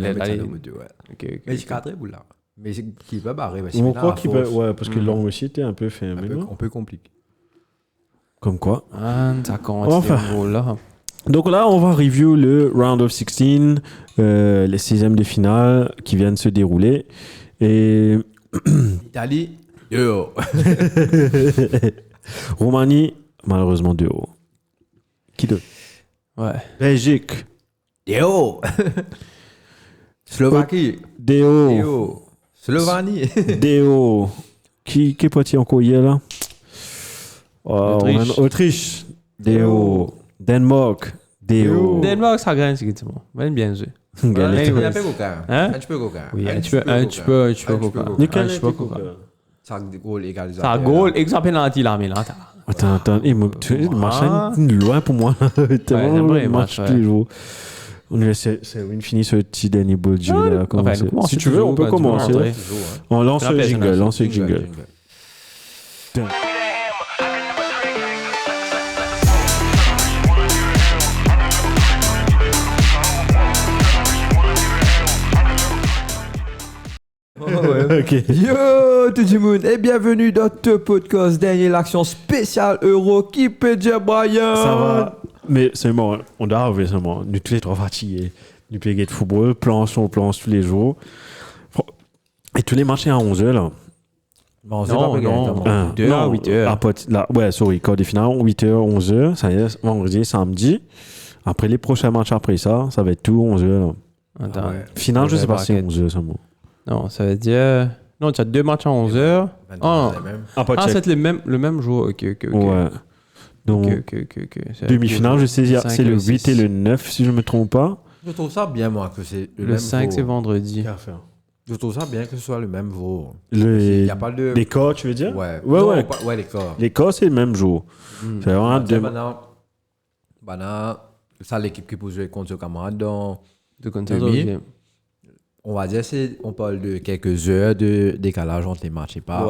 Mais j'ai cadré pour là. Mais c'est qui peut barrer. On croit qu'il peut, ouais, parce que l'angle aussi était un peu fait. Un peu compliqué. Comme quoi. Ça compte. Là. Donc là, on va review le Round of 16, les 16e de finale qui viennent se dérouler. Et Italie, 2-0. Roumanie, malheureusement 2-0. Qui d'autre? Ouais. Belgique. 2-0. Slovaquie. 2-0. Slovanie. 2-0. Qui est parti encore hier là? Autriche. 2-0. Danemark. 2-0. Danemark, ça gagne, c'est bon. Bien joué. Un petit peu coquin. Oui, un petit peu coquin. Ça goal égalisateur. Ça goal, exemple penalty là, mais là. Attends, le machin loin pour moi. C'est vrai, match tous les jours. C'est une finie ce petit dernier ball de jeu là. Si tu veux, on peut commencer. On lance le jingle. Okay. Yo tout le monde et bienvenue dans ce podcast dernière l'action spéciale Euro qui peut dire Brian. Ça va, mais c'est bon, on doit arriver seulement. Nous tous les trois fatigués. Nous payons de football, planche tous les jours. Et tous les matchs à 11h là. Bon, c'est pas 2h à 8h. Ouais, sorry, quart de finale, 8h, 11h, ça y est, vendredi, samedi. Après les prochains matchs après ça va être tout 11h là. Attends. Ouais. Finale, je sais pas si c'est 11h seulement. Non, ça veut dire... Non, tu as deux matchs à 11h. C'est le même jour. Ok. Ouais. Donc, demi-finale, je sais, c'est le 8 et le 9, si je ne me trompe pas. Je trouve ça bien, moi, que c'est le 5, c'est vendredi. Je trouve ça bien que ce soit le même jour. Il y a pas de... Les cas, tu veux dire? Ouais, les cas. Les cas, c'est le même jour. C'est vraiment Maintenant, ça, l'équipe qui peut jouer contre le camarade dans... demi. On va dire, on parle de quelques heures de décalage entre les matchs et pas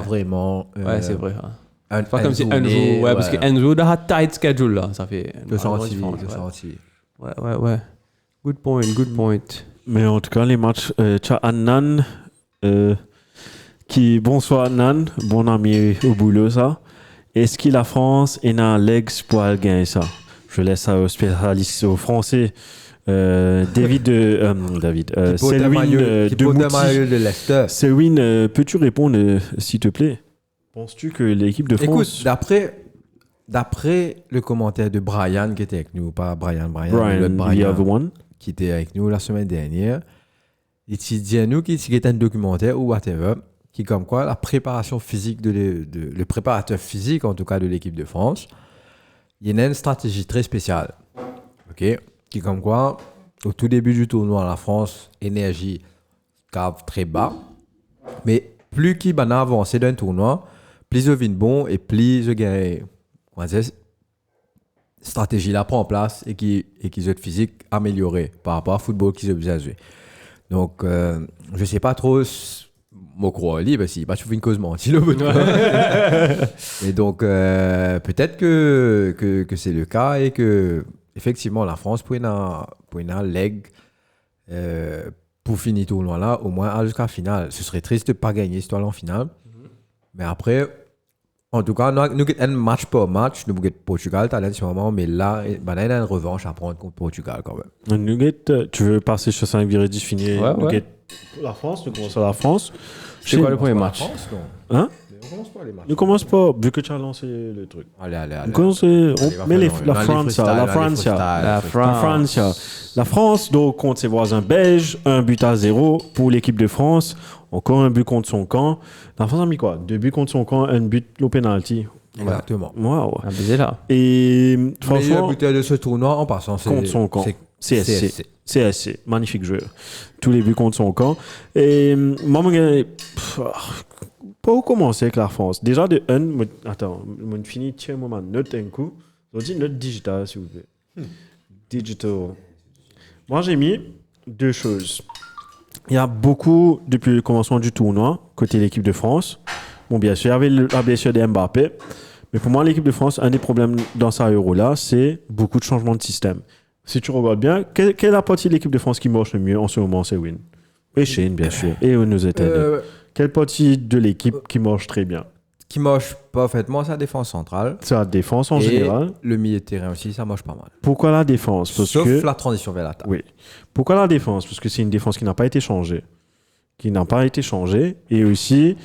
vraiment. Ouais, c'est vrai. Pas comme si un jour, parce qu'un jour, dans un tight schedule là, ça fait. De sortie. Ouais. Good point. Mais en tout cas, les matchs, tu as Annan, bonsoir Annan, bon ami au boulot, ça. Est-ce que la France est dans legs pour gagner ça? Je laisse ça aux spécialistes, aux Français. Selwyn de Leicester. Selwyn, peux-tu répondre s'il te plaît? Penses-tu que l'équipe de France... Écoute, d'après le commentaire de Brian qui était avec nous, pas Brian, qui était avec nous la semaine dernière, il dit à nous qu'il était un documentaire ou whatever, qui comme quoi la préparation physique le préparateur physique en tout cas de l'équipe de France, il y a une stratégie très spéciale. Ok? Qui comme quoi, au tout début du tournoi, la France, énergie cave très bas. Mais plus qu'il va avancer dans un tournoi, plus il devient bon et plus il gagne. Stratégie là prend en place et qui est physique amélioré par rapport au football qu'ils ont besoin de jouer. Donc, je ne sais pas trop mon croix libre si pas trouver une cause mentir le bout. Et donc, peut-être que c'est le cas et que effectivement, la France pour une leg pour finir le tournoi là, au moins jusqu'à la finale. Ce serait triste de ne pas gagner cette en finale. Mais après, en tout cas, nous avons un match par match. Nous avons Portugal en ce moment, mais là, il y a une revanche à prendre contre Portugal quand même. Tu veux passer sur 5 virés finir la France, nous commençons à la France. C'est quoi le premier match? Hein? Ne commence pas, vu que tu as lancé le truc. Allez. La France, donc, contre ses voisins belges, 1-0 pour l'équipe de France. Encore un but contre son camp. La France a mis quoi? 2 buts contre son camp, un but au penalty. Exactement. Wow. Là. Et franchement, le buteur de ce tournoi en passant, c'est contre son camp. CSC. Magnifique joueur. Tous les buts contre son camp. Et moi, pour commencer avec la France, déjà de 1, attends, on finit, tiens, moment, note un coup. On dit note digital, s'il vous plaît. Digital. Moi, j'ai mis 2 choses. Il y a beaucoup, depuis le commencement du tournoi, côté l'équipe de France. Bon, bien sûr, il y avait la blessure de Mbappé. Mais pour moi, l'équipe de France, un des problèmes dans sa Euro-là, c'est beaucoup de changements de système. Si tu regardes bien, quelle est la partie de l'équipe de France qui marche le mieux en ce moment? C'est Win. Et Shane, bien sûr. Et nous États-Unis. Quelle partie de l'équipe qui marche très bien? Qui marche parfaitement, c'est la défense centrale. C'est la défense en général. Le milieu de terrain aussi, ça marche pas mal. Pourquoi la défense? Sauf la transition vers l'attaque. Oui. Pourquoi la défense? Parce que c'est une défense qui n'a pas été changée. Et aussi,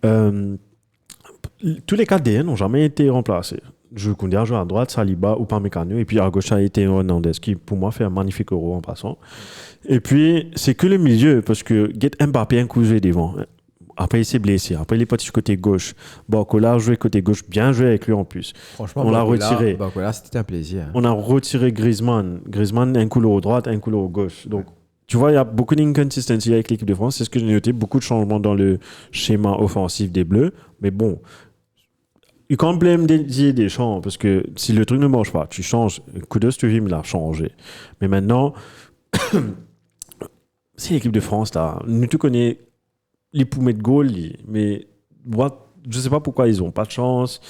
tous les 4 DN n'ont jamais été remplacés. Jules Koundé a joué à droite, Saliba ou Pamecano. Et puis à gauche, ça a été Hernandez, qui pour moi fait un magnifique Euro en passant. Et puis, c'est que le milieu, parce que Mbappé a un coup joué devant. Après, il s'est blessé. Après, il est parti côté gauche. Barcola a joué côté gauche, bien joué avec lui en plus. Franchement, on l'a retiré. Barcola, c'était un plaisir. On a retiré Griezmann. Griezmann, un couleur droite, un couleur gauche. Donc, tu vois, il y a beaucoup d'inconsistency avec l'équipe de France. C'est ce que j'ai noté. Beaucoup de changements dans le schéma offensif des Bleus. Mais bon, you can't blame Didier Deschamps, parce que si le truc ne marche pas, tu changes. Kudos to him, il a changé. Mais maintenant, c'est l'équipe de France, là. Nous, tu connais les poumets de goal, mais je ne sais pas pourquoi ils n'ont pas de chance.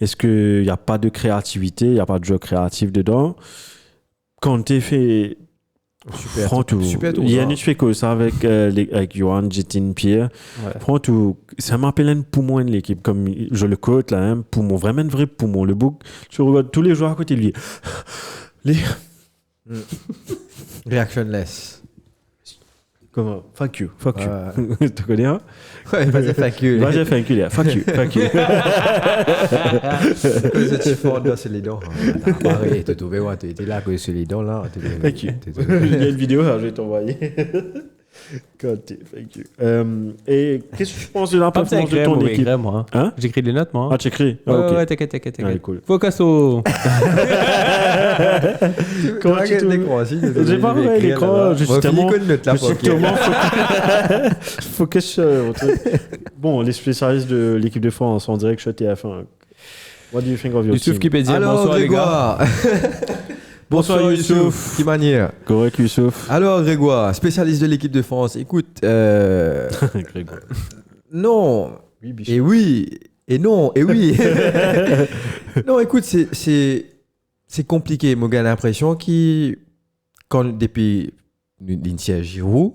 Est-ce qu'il n'y a pas de créativité, il n'y a pas de jeu créatif dedans? Quand tu fait. Super tout. Yannick fait que ça avec Johan, Jetin, Pierre. Ouais. Prends tout. Ça m'appelle un poumon de l'équipe. Comme je le cote là, un poumon. Vraiment un vrai poumon. Le bouc, tu regardes tous les joueurs à côté de lui. Reactionless. Comment? Fuck you. Tu connais, hein? Ouais, vas-y, fuck you. Vas-y, fuck you. Fuck you. Tu fais c'est les dents. Pareil, tu trouvé, tu étais là, que c'est les dents, là. Fuck you. Il y a une vidéo, je vais t'envoyer. Thank you. Et qu'est-ce que tu penses de la performance de ton équipe? Moi. Hein? J'écris des notes, moi. Ah, tu écris? Ouais, t'inquiète. Allez, cool. Focasso. Comment tu l'écran? J'ai pas regardé l'écran, justement. Focus. Bon, les spécialistes de l'équipe de France, on dirait que je suis TF1. What do you think of your team? Youssouf qui peut dire bonsoir, les gars. Bonsoir Youssouf. Qui manière? Correct Youssouf. Alors Grégoire, spécialiste de l'équipe de France. Écoute, Grégoire. Non. Oui, et oui. Et non. Et oui. Non, écoute, c'est compliqué. Moi, j'ai l'impression depuis l'Intia Giroud,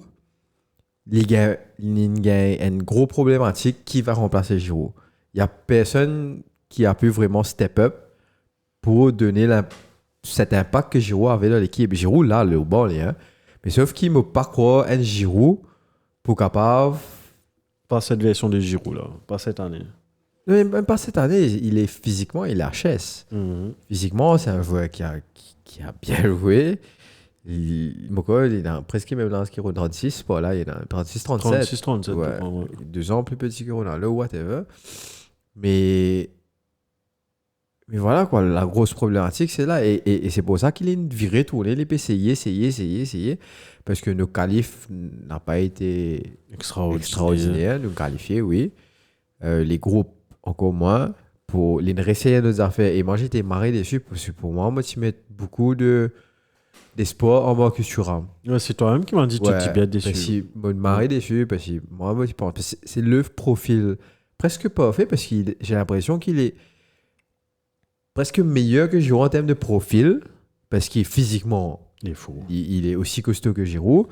il y a une grosse problématique qui va remplacer Giroud. Il n'y a personne qui a pu vraiment step up pour donner cet impact que Giroud avait dans l'équipe. Giroud, là, le bon, hein. Mais sauf qu'il ne m'a pas croire un Giroud pour capable. Pas cette version de Giroud, là. Pas cette année. Non, même pas cette année. Il est physiquement, il est HS. Mm-hmm. Physiquement, c'est un joueur qui a bien joué. Il a presque même dans ce qui est 36. Voilà, il est dans 36-37. 36-37. Ouais. 2 ans plus petit que Ronaldo, whatever. Mais voilà, quoi, la grosse problématique, c'est là. Et c'est pour ça qu'il est viré, tourné, il peut essayer. Parce que nos qualifs n'ont pas été extraordinaires. Nous qualifiés, oui. Les groupes, encore moins. Pour les réessayer nos affaires. Et moi, j'étais marré déçu. Parce que pour moi, tu mets beaucoup d'espoir en Marcus Thuram. Ouais, c'est toi-même qui m'as dit que tu étais bien déçu. Parce que je me marre déçu. Parce que moi, je pense. C'est le profil presque parfait. Parce que j'ai l'impression qu'il est presque meilleur que Giroud en termes de profil, parce qu'il physiquement, il est fou. Il est aussi costaud que Giroud.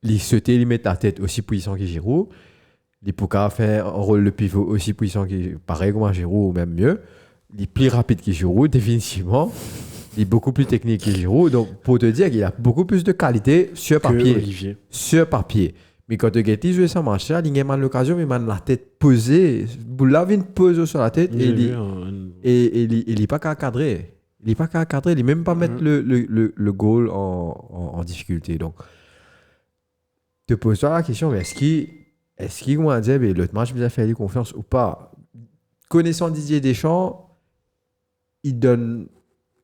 Il sautait, il met la tête aussi puissant que Giroud. Il peut faire un rôle de pivot aussi puissant que pareil comme Giroud ou même mieux. Il est plus rapide que Giroud, définitivement. Il est beaucoup plus technique que Giroud. Donc, pour te dire qu'il a beaucoup plus de qualité sur papier. Sur papier. Mais quand tu as joué ce match, il a mal l'occasion, mais il a la tête posée. Il a une pose sur la tête et il n'est pas qu'à cadrer. Il n'est pas qu'à cadrer. Il n'est même pas mettre le goal en difficulté. Donc, te pose-toi la question, mais est-ce qu'il va dire l'autre match, il a fait confiance ou pas? Connaissant Didier Deschamps, il donne.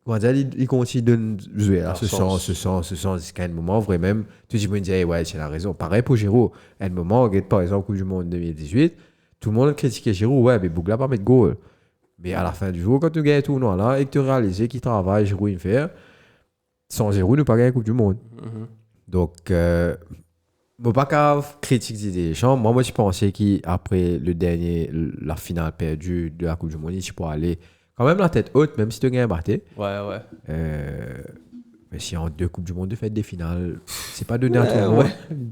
Il continue de jouer à ce sens, jusqu'à un moment, vraiment, tout le monde dit, ouais, c'est la raison. Pareil pour Giroud. À un moment, regarde par exemple, Coupe du Monde 2018, tout le monde critiquait Giroud, ouais, mais Bougla pas mettre goal. Mais à la fin du jour, quand tu gagnes tout le là et que tu réalises qu'il travaille, Giroud, il fait, sans Giroud, nous pas gagner la Coupe du Monde. Mm-hmm. Donc, je ne pas qu'à critiquer Didier Deschamps. Moi, je pensais qu'après la finale perdue de la Coupe du Monde, tu pourrais aller quand même la tête haute, même si tu gagnes un batté. Ouais. Mais si en 2 Coupes du Monde, de fait des finales, c'est pas donné à tout le monde.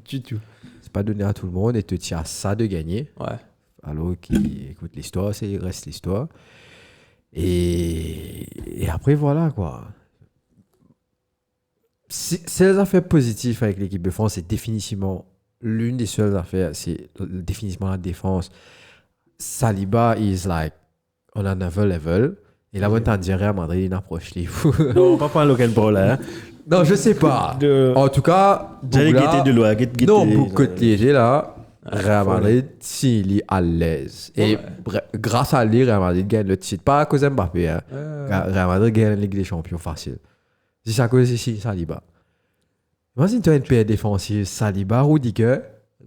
Du tout. C'est pas donné à tout le monde et te tient à ça de gagner. Ouais. Alors, écoute, l'histoire, c'est reste l'histoire. Et après, voilà, quoi. C'est les affaires positives avec l'équipe de France, c'est définitivement l'une des seules affaires, c'est définitivement la défense. Saliba is like on another level. Et là, on dirait à Madrid, il approche les fous. Non, pas par lequel ball, hein. Non, je sais pas. En tout cas, j'allais guetter de loin, guetter. Non, beaucoup de léger là. Real Madrid, s'il est à l'aise. Et grâce à lui, Real Madrid gagne le titre. Pas à cause d'Mbappé. Hein. Real Madrid gagne la Ligue des Champions facile. Si c'est à cause ici, Saliba. Imagine toi une paire défensive, Saliba, Rudiger.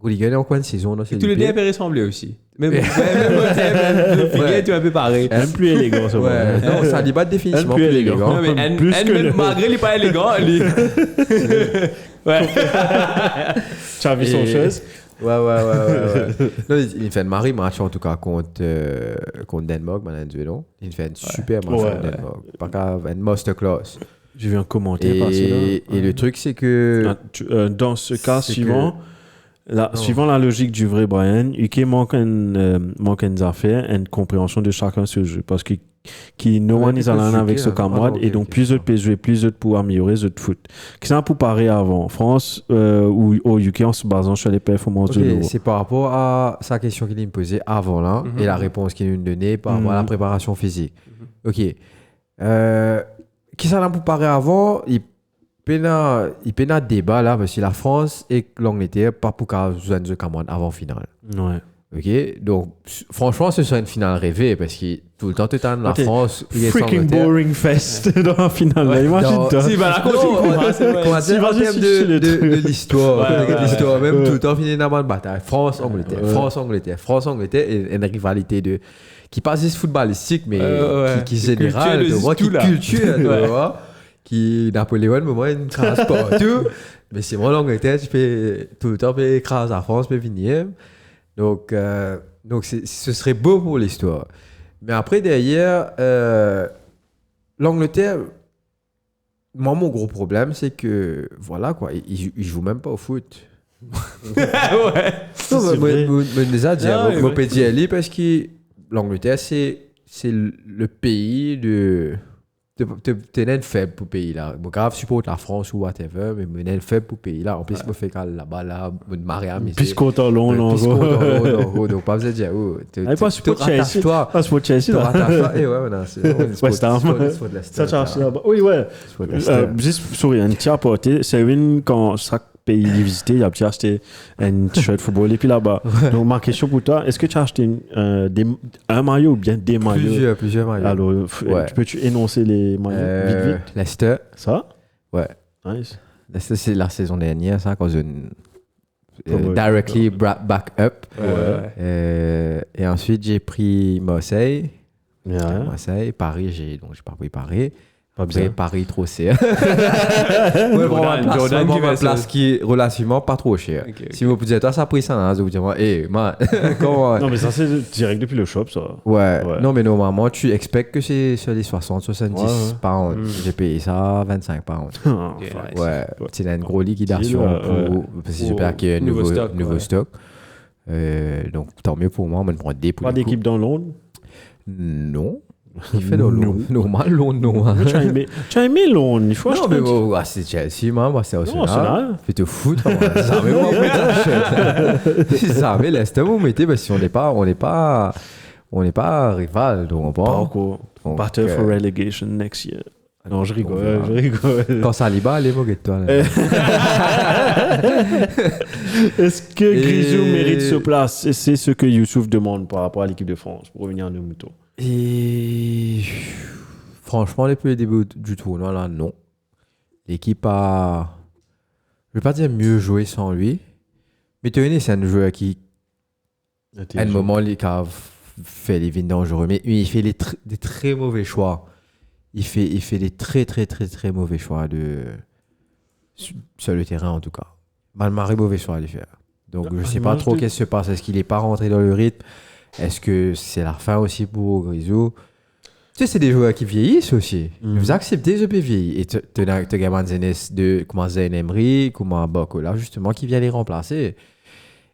Rudiger est en coin de saison. Et tous les deux peuvent ressembler aussi. Même tu es un peu pareil. Un plus élégant, ça. Ouais. Non, Saliba définitivement plus élégant. Malgré il n'est pas élégant, lui. Ouais. Tu as vu son chose? Ouais. Non, il fait un mari match en tout cas contre Danemark, non? Il fait un super match contre Danemark. Pas qu'à une masterclass. J'ai vu un commentaire par-ci là. Et le truc, c'est que. Dans ce cas suivant, suivant la logique du vrai Brian, UK manque une affaire, une compréhension de chacun ce jeu. Parce que no one is aligned avec ce camarade et donc plus d'autres peuvent jouer, plus d'autres pour améliorer ce foot. Qu'est-ce qu'on a pour parer avant France ou au UK en se basant sur les performances de l'Euro? C'est par rapport à sa question qu'il me posait avant là et la réponse qu'il nous donnait par rapport à la préparation physique. Ok. Qu'est-ce qu'on a pour parer avant? Il peut y a débat là parce que la France et l'Angleterre pas pour qu'à jouer de camarade avant finale. Ouais. Ok, donc franchement, ce serait une finale rêvée parce que tout le temps, tu es dans la France. Freaking boring fest dans la finale. Ouais, imagine-toi. Si, bah, en termes de l'histoire, même tout le temps, finir dans une bataille. France-Angleterre, et une rivalité qui passe footballistique, mais qui est générale, qui culture, qui Napoléon, mais moi, une crasse partout. Mais c'est moi, l'Angleterre, tu fais tout le temps, écraser la France, mais venir. Donc ce serait beau pour l'histoire. Mais après, derrière, l'Angleterre, moi, mon gros problème, c'est que, voilà, quoi, ils jouent même pas au foot. Ouais. Je déjà dit, je peux dire, parce que l'Angleterre, c'est le pays de... T'es un faible pour le pays là. Je grave supporte la France ou whatever, mais je suis un faible pour le pays là. En plus, je fais là-bas, là, je me marie à mes Piscotant long, donc pas besoin de dire, pas support Chelsea. Pas support Chelsea, là. Eh ouais, c'est West Ham. Ça charge là-bas. Oui, ouais. Juste, sorry, un petit apporté. C'est une quand chaque pays visité, il a peut-être acheté un t-shirt football et puis là-bas. Donc, ma question pour toi, est-ce que tu as acheté un maillot ou bien des maillots? Plusieurs maillots. Alors, peux-tu énoncer les maillots vite? Leicester. Ça? Ouais. Nice. Leicester, c'est la saison dernière, ça, quand directly back up. Et ensuite, j'ai pris Marseille. Marseille, Paris, j'ai pas pris Paris. Après, Paris, trop cher. Jordan qui va place qui est relativement pas trop cher. Si vous dites, toi, ça a pris ça, vous dites, comment. Non, mais ça, c'est direct depuis le shop, ça. Ouais. Non, mais normalement, tu expectes que c'est sur les 60-70 pounds. J'ai payé ça 25 pounds. Ouais. C'est une grosse liquidation parce que j'espère qu'il y a un nouveau stock. Donc, tant mieux pour moi, on me prend des pour pas d'équipe dans Londres? Non. Il fait normal, non. Tu as aimé Londres, il faut non, mais c'est Chelsea, moi, c'est Arsenal. Fais te foutre, ça mais moi, ça mais laisse vous mettez, parce qu'on n'est pas rival, donc pas encore. Battle for relegation next year. Non, je rigole. Quand Saliba, allez, moquez de toi. Est-ce que Grisou mérite ce place? Et c'est ce que Youssouf demande par rapport à l'équipe de France, pour revenir à nos moutons. Et franchement, depuis le début du tournoi, là, non. L'équipe a, je ne vais pas dire mieux joué sans lui, mais Tony, c'est un joueur qui, à un moment, il a fait les vignes dangereux, mais il fait des très mauvais choix. Il fait des très mauvais choix sur le terrain, en tout cas. Malmaré mauvais choix à les faire. Donc, je ne sais pas trop qu'est-ce qui se passe. Est-ce qu'il n'est pas rentré dans le rythme? Est-ce que c'est la fin aussi pour Grisou? Tu sais, c'est des joueurs qui vieillissent aussi. Vous acceptez ce vieillir. Et tu as des gamins de comment Zayn Emery, comment Bakola, justement, qui vient les remplacer.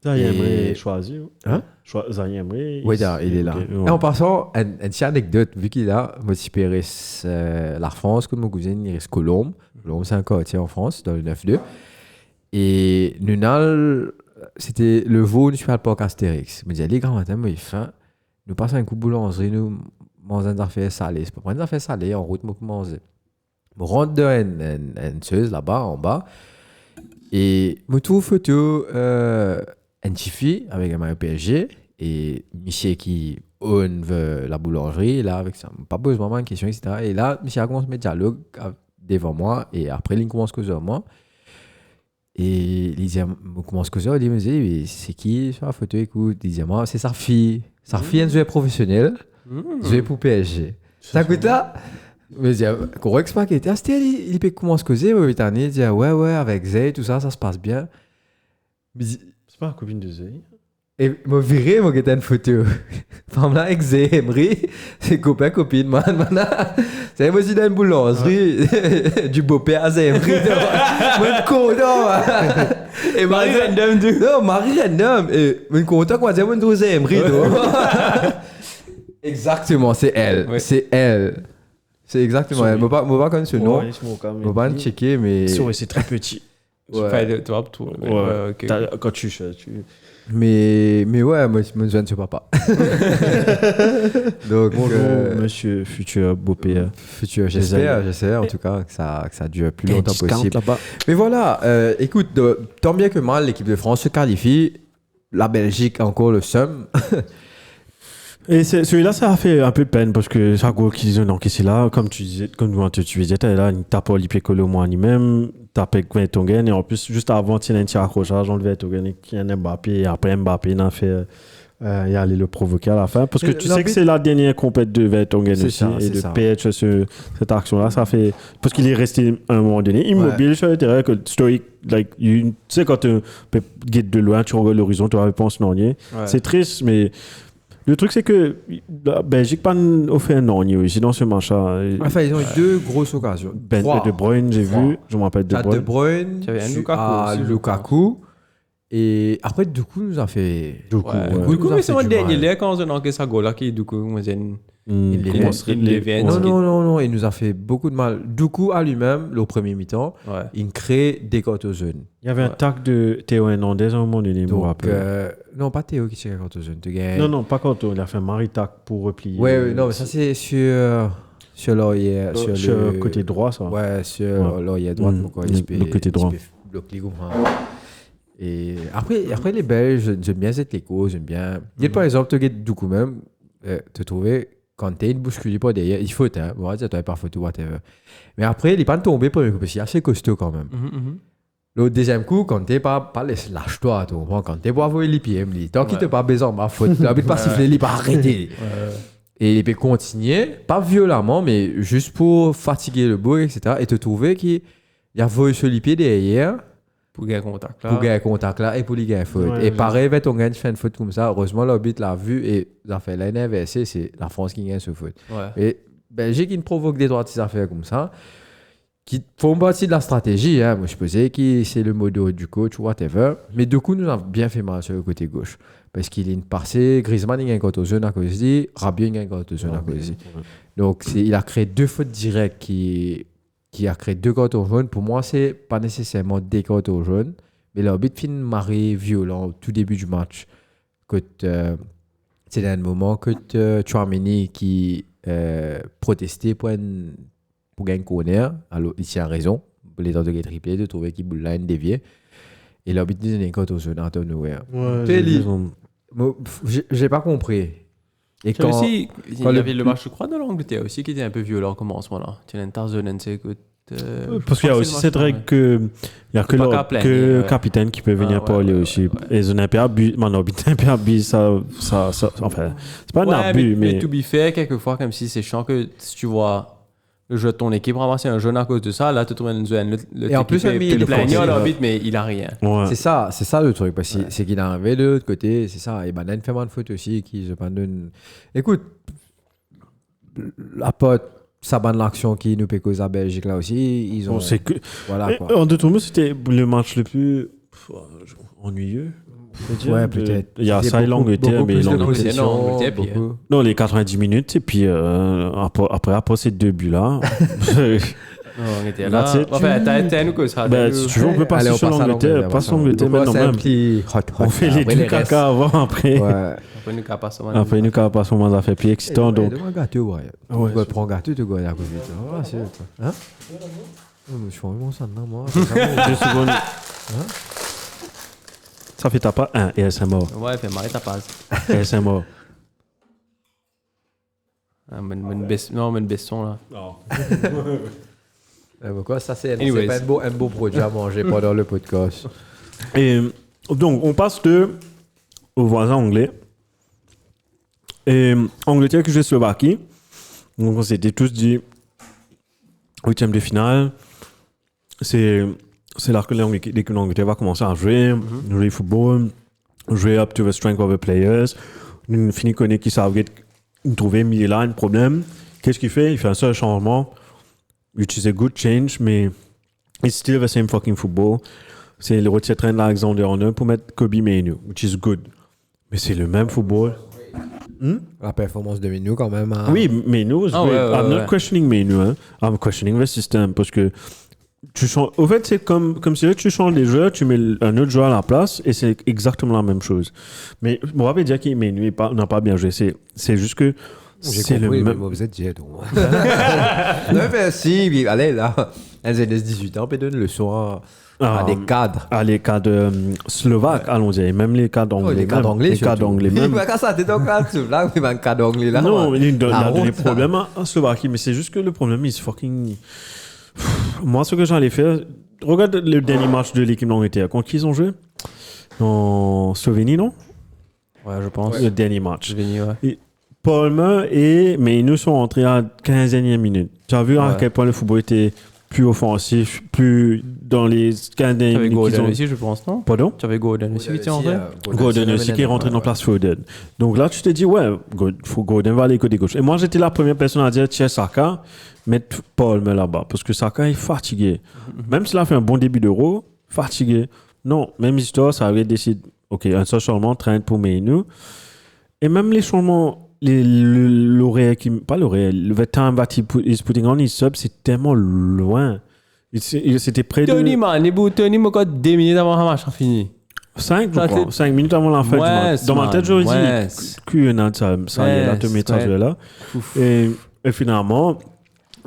Zayn Emery choisi. Hein? Zayn Emery. Oui, il est là. Okay, ouais. Et en passant, une petite anecdote, vu qu'il a motivé la France, comme mon cousin, il reste Colombe. Colombe, c'est un quartier en France, dans le 9-2. Et Nunal, c'était le veau, je suis à le parc Astérix. Il me dit, les grands matins, il faim. Nous passons un coup de boulangerie, nous mangeons des affaires salées. C'est pas prendre des affaires salées, en route, pour manger. Je rentre dans une seuse là-bas, en bas. Et je trouve photo. Une fille avec un maillot PSG et Michel qui own la boulangerie là avec ça pas besoin de question etc. Et là Michel commence à mettre dialogue devant moi et après il commence à causer à moi et il dit commence à causer il me dit c'est qui sur la photo écoute il dit moi c'est sa fille elle joue professionnelle joue pour PSG ça coûte là mais dit correct pas qu'il était il peut commencer à causer il dit ouais avec Zay tout ça se passe bien mais pas la copine de Zay. Et je viré, moi, qui était une photo. Femme là, avec Zay Emery, c'est copain, copine, man. C'est moi aussi dans une boulangerie, du beau-père à Zay Emery. Moi, content. Et Marie Random, du. Non, Marie Random. Et moi, content qu'on va dire, moi, Zay Emery, Exactement, c'est elle. Ouais. C'est elle. C'est exactement elle. Je ne vais pas connaître ce nom. Je ne vais pas le checker, mais. C'est très petit. Ouais. Okay. Quand tu mais ouais, moi je ne sais pas. Donc bonjour monsieur futur beau-père. Futur, j'espère en tout cas que ça dure plus longtemps possible. Là-bas. Mais voilà, écoute, tant bien que mal l'équipe de France se qualifie, la Belgique encore le seum. Et celui-là, ça a fait un peu de peine parce que ça go qu'ils ont encaissé là, comme tu disais, t'as là, il tape Olivier Collot moi lui-même, tape avec Vertonghen et en plus juste avant il y a un petit accrochage entre Vertonghen et qui a un Mbappé et après Mbappé il a fait il allait le provoquer à la fin parce que tu sais que c'est la dernière compète de Vertonghen aussi et de PH cette action-là, ça fait parce qu'il est resté à un moment donné immobile sur le terrain que stoïque, tu sais quand tu peux guider de loin, tu regardes l'horizon, tu penses non, c'est triste mais le truc, c'est que la Belgique n'a pas fait un an aussi dans ce match-là. Enfin, ils ont eu deux grosses occasions. De Bruyne, j'ai vu. Je me rappelle de Bruyne. De Bruyne, tu avais Lukaku. Et après, du coup, nous a fait. Du coup, mais c'est mon dernier là quand on a encaissé sa goal là qui, du coup, moi, j'ai Non, il nous a fait beaucoup de mal. Du coup, à lui-même, le premier mi-temps, il crée des cotes aux jeunes. Il y avait un tac de Théo Hernandez à un moment donné. Donc, non, pas Théo qui tire cotes aux jeunes. Non, pas Coto. Il a fait un Mari-tac pour replier. Ouais, non, mais ça, c'est sur l'oreiller. Sur le côté droit, ça. Ouais, sur l'oreiller droit. Le côté droit. Et après, les Belges, j'aime bien cette écho, j'aime bien. Par exemple, tu as du coup même, te trouver. Quand tu es une bousculée pas derrière, il faut, hein. Bon, tu n'as pas photo, whatever. Mais après, il n'est pas tombé pour le coup, parce qu'il est assez costaud quand même. Le deuxième coup, quand tu n'es pas lâche-toi, quand tu es pas voir les pieds, tant qu'il ne t'a pas besoin, ma faute, tu n'as pas siffler, il pas arrêter. Et il peut continuer, pas violemment, mais juste pour fatiguer le bout, etc. Et te trouver qu'il y a voulu sur les pieds derrière. Pour gagner contact là. Pour gagner contact là et pour lui gagner faute. Ouais, et pareil, Vertonghen fait une faute comme ça. Heureusement, l'arbitre l'a vu et ça fait l'année inversée, c'est la France qui gagne ce faute. Ouais. Et Belgique, qui provoque des droits de affaires comme ça, qui font partie de la stratégie. Hein. Moi, je pensais que c'est le mode du coach ou whatever. Mais du coup, nous avons bien fait mal sur le côté gauche. Parce qu'il est une parcée, Griezmann, il gagne contre jeune à cause de Rabiot, il gagne contre jeune à cause de Donc, il a créé deux fautes directes qui a créé deux cartons jaunes. Pour moi, c'est pas nécessairement des cartons jaunes, mais l'arbitre fait une marée violente au tout début du match. C'est un moment que Tchouaméni qui protestait pour gagner un corner. Alors, il a raison. Pour les temps de triplé, de trouver qu'il boule là une déviée. Et l'arbitre dit un carton jaune à ton nowhere. J'ai pas compris. Et quand aussi, il y avait le match, je crois, de l'Angleterre aussi qui était un peu violent comme en ce moment-là. Tu as une Tarzone, parce qu'il y a aussi cette règle qu'il n'y a que le capitaine qui peut venir parler aussi. Et ils ont un peu abus. Ça, enfin, c'est pas un abus, mais. Mais to be fair, quelquefois, comme si c'est chiant que si tu vois le jeu de ton équipe ramasser un jeune à cause de ça, là, tu trouves une zone. Et en plus, il est l'arbitre, mais il a rien. Ouais. C'est ça le truc. Parce que c'est qu'il est arrivé de l'autre côté, c'est ça. Et Banan fait moins de faute aussi. Écoute, la pote, ça banne l'action qui nous peut causer à Belgique là aussi. Ils ont. On sait que. Voilà quoi. En deux tours, c'était le match le plus ennuyeux. Ouais, peut-être. Il y a C'était ça et beaucoup- l'Angleterre, beaucoup mais plus de l'Angleterre. possession, Non, l'Angleterre, puis, beaucoup. Non, les 90 minutes, et puis après ces deux buts-là. On était That's là. it. Enfin, t'as nous que ça. Ben, si tu veux, on peut passer Allez, on sur passe à l'Angleterre. Passe l'Angleterre Donc, maintenant c'est un même. petit hot, On fait les Après, deux restes. caca avant, après. Ouais. Après, nous capable ça. Après, nous, quand passe moment d'affaires plus excitant. Donc, Donne-moi un gâteau, Brian. Ouais, Tu vas prendre un gâteau, tu vas à côté. Ah, c'est ça. Hein? Je suis vraiment ça, non, moi. C'est ça, 2 secondes. Ça fait ta pas 1 et elle s'est mort. Ouais, fait marrer ta passe. Et elle s'est mort. Non, mais une besson là. Quoi, ça, c'est Anyways. pas un beau produit à manger pendant le podcast. Et donc, on passe au voisin anglais. Et Angleterre que j'ai Slovaquie. Donc, on s'était tous dit 8e de finale. C'est là que l'équipe d'Angleterre va commencer à jouer, jouer au football, jouer up to the strength of the players. On finit qu'on est qui savent trouver là un problème. Qu'est-ce qu'il fait? Il fait un seul changement, which is a good change, mais it's still the same fucking football. C'est le retrait de Alexander-Arnold pour mettre Kobe Mainoo, which is good. Mais c'est le même football. La performance de Minou, quand même. Hein. Oui, Mainoo is Ah, great. ouais, I'm not ouais. questioning Mainoo. Hein. I'm questioning the system parce que tu changes. Au fait, c'est comme si là, tu changes les joueurs, tu mets un autre joueur à la place et c'est exactement la même chose. Mais on va pas dire qu'il Mainoo n'a pas bien joué. C'est juste que J'ai c'est le compris, mais même. vous êtes jet. Non, mais si, puis allez, là, elles ont 18 ans, puis donne le soir à des cadres. À les cadres slovaques, allons dire, même les cadres anglais. Les cadres même. anglais, Les cadres anglais même. Mais quand ça, t'es dans le cadre, là, mais un cadre anglais, là. Non, il a des honte, ça. problèmes en Slovaquie, mais c'est juste que le problème, il se fucking. Moi, ce que j'allais faire, regarde le dernier match de l'équipe d'Angleterre. Contre qui ils ont joué? En Slovénie, non? Ouais, je pense. Le dernier match. Je vais venir, ouais. Palmer et Mainoo sont entrés à 15e minute. Tu as vu à Ouais. quel point le football était plus offensif, plus dans les 15 Tu avais minutes qu'ils Gordon ont. aussi, je pense, non? Pardon? Tu avais Gordon aussi qui était en vrai? Gordon aussi qui est rentré dans place Foden. Donc là, tu te dis, ouais, Gordon va aller côté gauche. Et moi, j'étais la première personne à dire, tiens, Saka, mettre Palmer là-bas. Parce que Saka est fatigué. Même s'il a fait un bon début d'Euro, fatigué. Non, même histoire, ça avait décidé, ok, un seul changement, Trent pour Mainoo. Et même les changements, l'oreille pas l'oreille, le time that he's putting on his sub, c'est tellement loin. C'était près de Tony, man, les bouts, Tony, m'a 2 minutes avant le match fini. 5, je Ça crois. fait- 5 minutes avant la fin du match. Dans ma tête, j'aurais dit, QNA, ça y est, là, te Ouais, mettre ouais. là. Et finalement,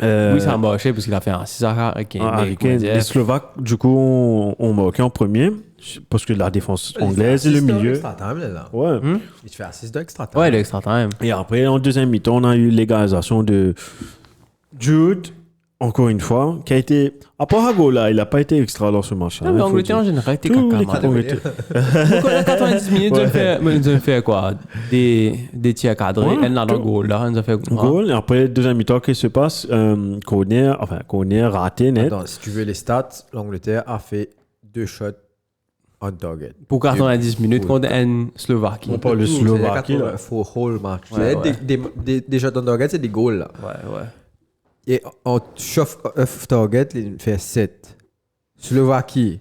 Oui, ça a marché parce qu'il a fait un 6 avec Harry Kane, les Slovaques, du coup, ont marqué en premier. Parce que la défense anglaise et le milieu. Extra time, là. Ouais. Il te fait assist d'extra time. Ouais, l'extra time. Et après, en deuxième mi-temps, on a eu l'égalisation de Jude, encore une fois, qui a été. À part Hagola, il n'a pas été extra dans ce match. Non, mais l'Angleterre en général, t'es Tous caca, les man. quatre Angleterre. Donc, on a 90 minutes, Ouais. ils ont fait quoi? Des tirs cadrés. Ouais, Elle n'a dans le tout. goal, là. Ils ont fait. Goal. Et après, deuxième mi-temps, qu'est-ce qui se passe? Corner raté net. Attends, si tu veux les stats, l'Angleterre a fait 2 shots on target. Pour 90 minutes contre une Slovaquie. On parle de Slovaquie, là. Il faut whole match. Ouais, ouais. Des shots on target, c'est des goals, là. Ouais, ouais. Et en shot off target, il fait 7. Slovaquie,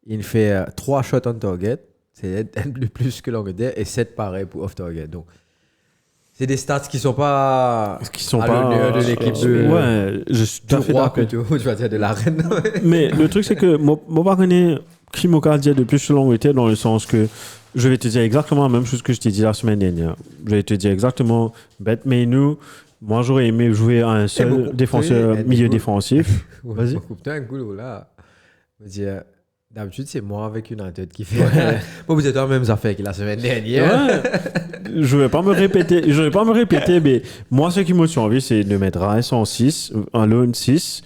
il fait 3 shots on target. C'est un de plus que l'Angleterre. Et 7 pareil pour off target. Donc, c'est des stats qui sont pas Qui sont à pas. l'honneur de l'équipe de. Ouais, je suis tout à Du fait roi d'accord. plutôt, je vais dire de la reine. Mais le truc, c'est que moi, je connais qui m'a dit de plus sur l'Angleterre dans le sens que je vais te dire exactement la même chose que je t'ai dit la semaine dernière. Je vais te dire exactement, Bet Mainoo, moi j'aurais aimé jouer à un seul beaucoup- défenseur, oui, milieu beaucoup- défensif. Vas-y. Putain, un goulot là. Je veux dire, d'habitude, c'est moi avec une tête qui fait. Moi, vous êtes dans les mêmes affaires que la semaine dernière. Ouais. Je vais pas me répéter, mais moi ce qui me tient envie, c'est de mettre Rice en 6, un lone 6.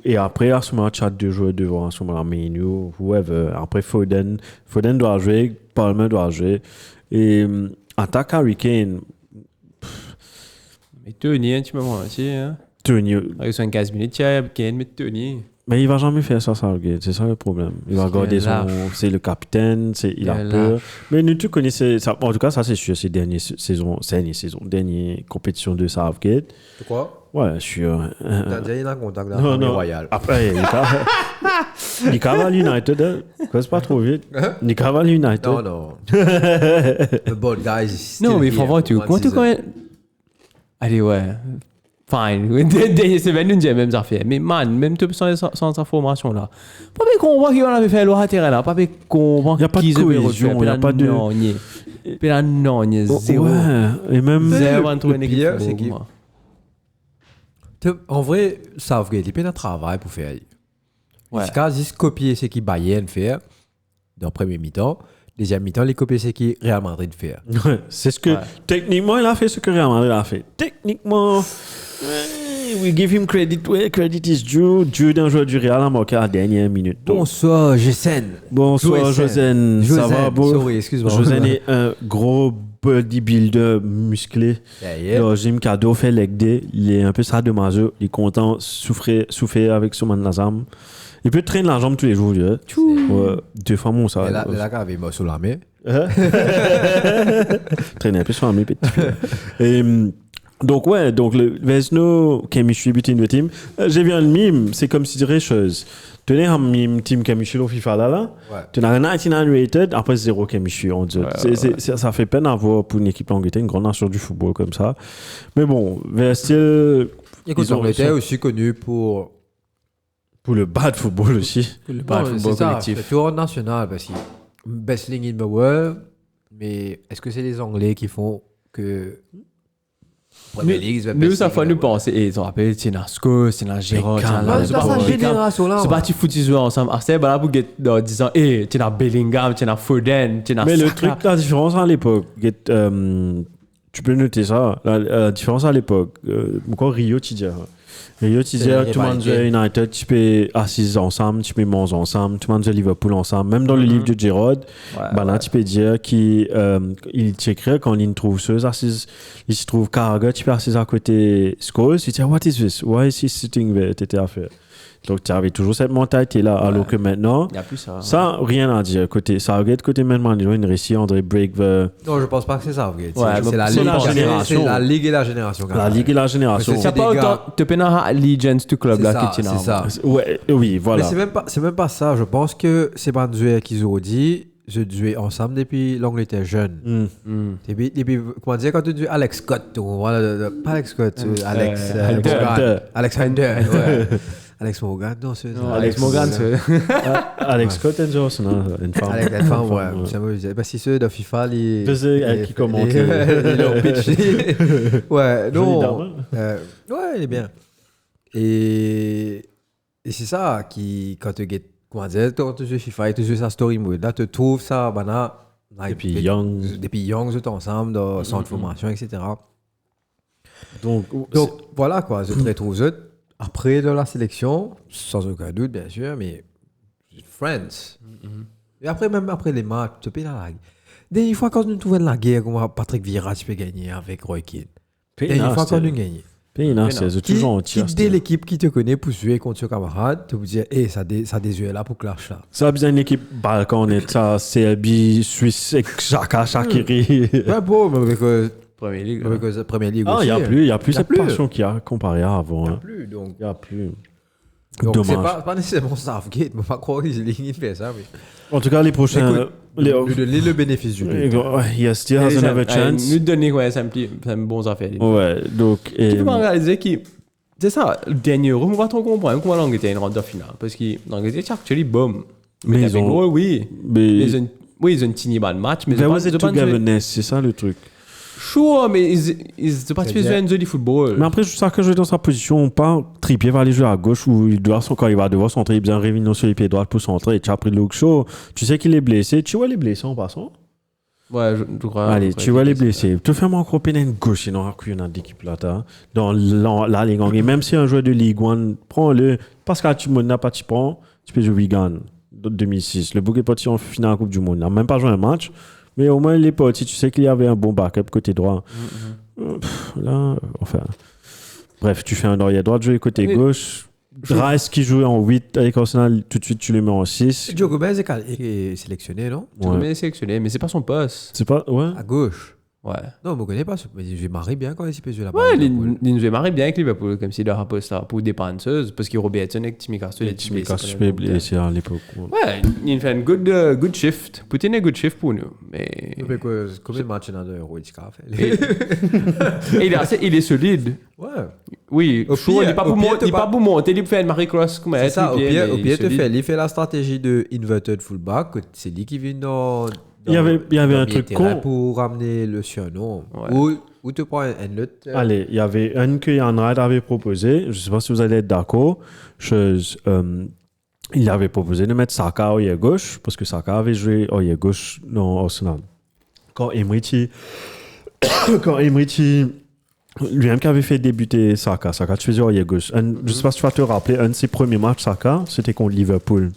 Et après, à ce moment-là, tu as 2 joueurs devant, à ce moment-là, Mainoo, whoever. Après, Foden doit jouer, Palmer doit jouer. Et attaque Harry Kane, Mais Tony, hein, tu m'as menti, hein. Tony, Avec 75 minutes, tu as Kane, mais Tony. Mais il va jamais faire ça, Southgate. C'est ça le problème. Il va garder son... C'est le capitaine, il a peur. Mais nous, tu connaissais... Ça, en tout cas, ça, c'est sûr. C'est dernière compétition de Southgate. Tu crois? Ouais, sûr. T'as déjà eu un contact dans la Non, famille non. royale. Après, il cavale United. Hein. Cause pas trop vite. Il cavale United. Non, non. The bad guys is still Non, mais il faut here voir, for one comment tu season. connais. Allez, ouais. Fine. Dernière semaine, nous disons même affaire. Mais man, même tout sans information là. Pas bien qu'on voit qu'il en avait fait le terrain là. Pas bien qu'on voit Il n'y a pas de cohésion. Il n'y a pas de... Puis là, non, il y a zéro. Ouais. Et même... Zéro entre une Le équipe. pire, c'est qu'il- En vrai, Southgate, il fait un travail pour faire. Ouais. Il a juste copier ce que Bayern fait dans le premier mi-temps. Deuxième mi-temps, il copie ce que Real Madrid fait. Ouais, c'est ce que... Ouais. Techniquement, il a fait ce que Real Madrid a fait. Techniquement, we give him credit where credit is due. Dieu d'un joueur du Real a marqué à la dernière minute. Donc, Bonsoir, Jesen. bonsoir, Josène. Ça va, beau? Sorry, excuse-moi. Josène est un gros bodybuilder musclé. Yeah. Le gym cadeau fait leg day. Il est un peu sadomaso. Il est content, souffrir avec son man Nazam. Il peut traîner la jambe tous les jours. Ouais, 2 fois mon ça. Et là, quand avait mort sur la main. Traîner un peu sur la main, petit peu. Et, donc, ouais, donc le Vesno, chemistry between the team. J'ai vu un meme, c'est comme si dirais chose. Tenez un meme team chemistry au FIFA là. Ouais. Tu as un 99 rated, après 0 chemistry. On dit. Ça fait peine à voir pour une équipe d'Angleterre, une grande nation du football comme ça. Mais bon, Vestil. Écoute, l'Angleterre est aussi connu pour le bad football aussi. Le Non, football c'est ça, collectif. le tour national, parce que best league in the world, mais est-ce que c'est les Anglais qui font que Premier League, c'est Nous, ça fait nous penser, et ils ont rappelé, c'est Nasco, c'est Gérard, C'est pas sa génération là. c'est pas tu foutu jouer ensemble. Ah, c'est là pour dans 10 ans, et tu as Bellingham, tu as Foden, tu as Mais le Saka. truc, la différence à l'époque, tu peux noter ça, la différence à l'époque, encore Rio, tu dis. Rio, tu dis, tout le monde joue United, tu peux assis ensemble, tu peux manger ensemble, tout le monde joue Liverpool ensemble. Même dans le livre de Gerrard, là, tu peux dire qu'il t'écrit quand il trouve ceux assises, il se trouve Carragher, tu peux assis à côté Scholes, tu dis, what is this? Why is he sitting there? T'étais à faire. Donc, tu avais toujours cette mentalité-là, alors que maintenant, Il n'y a plus ça. ça, rien à dire. Côté Southgate, côté maintenant, il y a une récit, André Break, Non, je pense pas que c'est ça. Southgate. Ouais, C'est la c'est Ligue la génération. C'est la Ligue et la génération. la Ligue et la génération. C'est C'est pas des gars- autant, tu peux pas allegiance du club là que tu C'est ça. Ouais, oui, voilà. Mais c'est même pas ça. Je pense que c'est pas un joueur qu'ils ont dit. Je jouais ensemble depuis l'Angleterre jeune. Depuis, comment dire, quand tu dis Alex Scott, voilà, pas Alex Scott, Alex Morgan. Alex Hunter, ouais. Alex Morgan, non, c'est Non, Alex Morgan, c'est. Alex Scott and Johnson, une femme. Alex, la femme, ouais. Ça me disait, bah, si ceux de FIFA, les. Qui commente. Ils l'ont pitché. Ouais, non. Joli Ouais, il est bien. Et c'est ça qui, quand tu get, comment dire, quand tu joues FIFA et tu joues sa story mode, là, tu trouves ça, ben là, Depuis Young. Depuis Young, vous êtes ensemble dans centre de formation, etc. Donc, Voilà quoi, je te retrouve après de la sélection, sans aucun doute, bien sûr, mais friends. Et après, même après les matchs, tu peux la guerre. Dernière fois, quand nous trouvons la guerre, comme Patrick Vieira, tu peux gagner avec Roy Keane. Dernière fois, quand nous gagnons. c'est toujours un tir. Quitte l'équipe qui te connaît pour jouer contre ce camarade, tu peux dire, hey, ça désuet là pour clash là. Ça a besoin d'une équipe Balkan, ça, CLB, Suisse, Chaka, Shakiri. Ouais, bon, mais avec Premier League. la Première Ligue Ah, aussi. il n'y a plus cette plus. passion qu'il y a comparé à avant. Il n'y a hein. plus, donc. Il n'y a plus. Donc, c'est Dommage. pas nécessairement Southgate, mais pas croire qu'ils fait ça. Mais... En tout cas, les prochains. Écoute, lui donner le bénéfice du doute. He still has another chance. Nous donner, ouais, ça me bon affaire. Ouais, donc. Tu peux pas réaliser que c'est ça, le dernier euro, on va trop comprendre comment l'Angleterre est une ronde de finale. Parce que l'Angleterre, actually, boom. Mais ils ont. Oui. Mais. Ils ont un tiny bad match, mais There was ils a ont pas togetherness, c'est ça le truc. Sure, mais ils ont pas spécialisé un jeu du football. Mais après, je sais que je vais dans sa position, pas Trippier va aller jouer à gauche ou quand il va devoir centrer, bien Révignon sur les pieds droits pour centrer et tu as pris le show. Tu sais qu'il est blessé. Tu vois les blessés en passant? Ouais, je crois. Allez, tu vois les blessés. Tu fais encore peine une gauche, sinon il y en a d'équipe là, dans la Ligue 1. Et même si un joueur de Ligue 1, prends-le. Parce que tu n'as pas, tu prends, tu peux jouer Wigan 2006. Le bouquet est parti en finale de la Coupe du Monde. Il n'a même pas joué un match. Mais au moins, il est parti. Tu sais qu'il y avait un bon backup côté droit. Là, enfin. Bref, tu fais un arrière droit, jouer côté gauche. Rice qui jouait en 8 avec Arsenal, tout de suite tu le mets en 6. Joe Gomez est sélectionné, non? Tu le mets sélectionné, mais c'est pas son poste. C'est pas. Ouais. À gauche. Ouais. Non, je ne connais pas. Mais je marie bien quand il peut jouer là-bas. Ouais, il nous marre bien avec Liverpool, comme s'il leur a posté pour des penseuses, parce qu'il Robertson avec Timmy Castle et Timmy Castle est blessé à l'époque. Ouais, il fait un good shift. Poutine est good shift pour nous. Mais. Combien de matchs dans l'Euro il fait? Et il est solide. Ouais. Oui, Au chaud, il n'est pas pour monter, il fait une Marie-Cross comme c'est ça, au pire, il fait la stratégie de inverted fullback, c'est lui qui vient dans. Il y avait un truc con. Pour ramener le surnom. Ouais. Ou tu prends un autre. Allez, il y avait un que Yann Wright avait proposé. Je ne sais pas si vous allez être d'accord. Il avait proposé de mettre Saka au ailier gauche, parce que Saka avait joué au ailier gauche dans Arsenal. Quand Emriti lui-même qui avait fait débuter Saka tu faisais au ailier gauche. Je ne sais pas si tu vas te rappeler, un de ses premiers matchs, Saka, c'était contre Liverpool.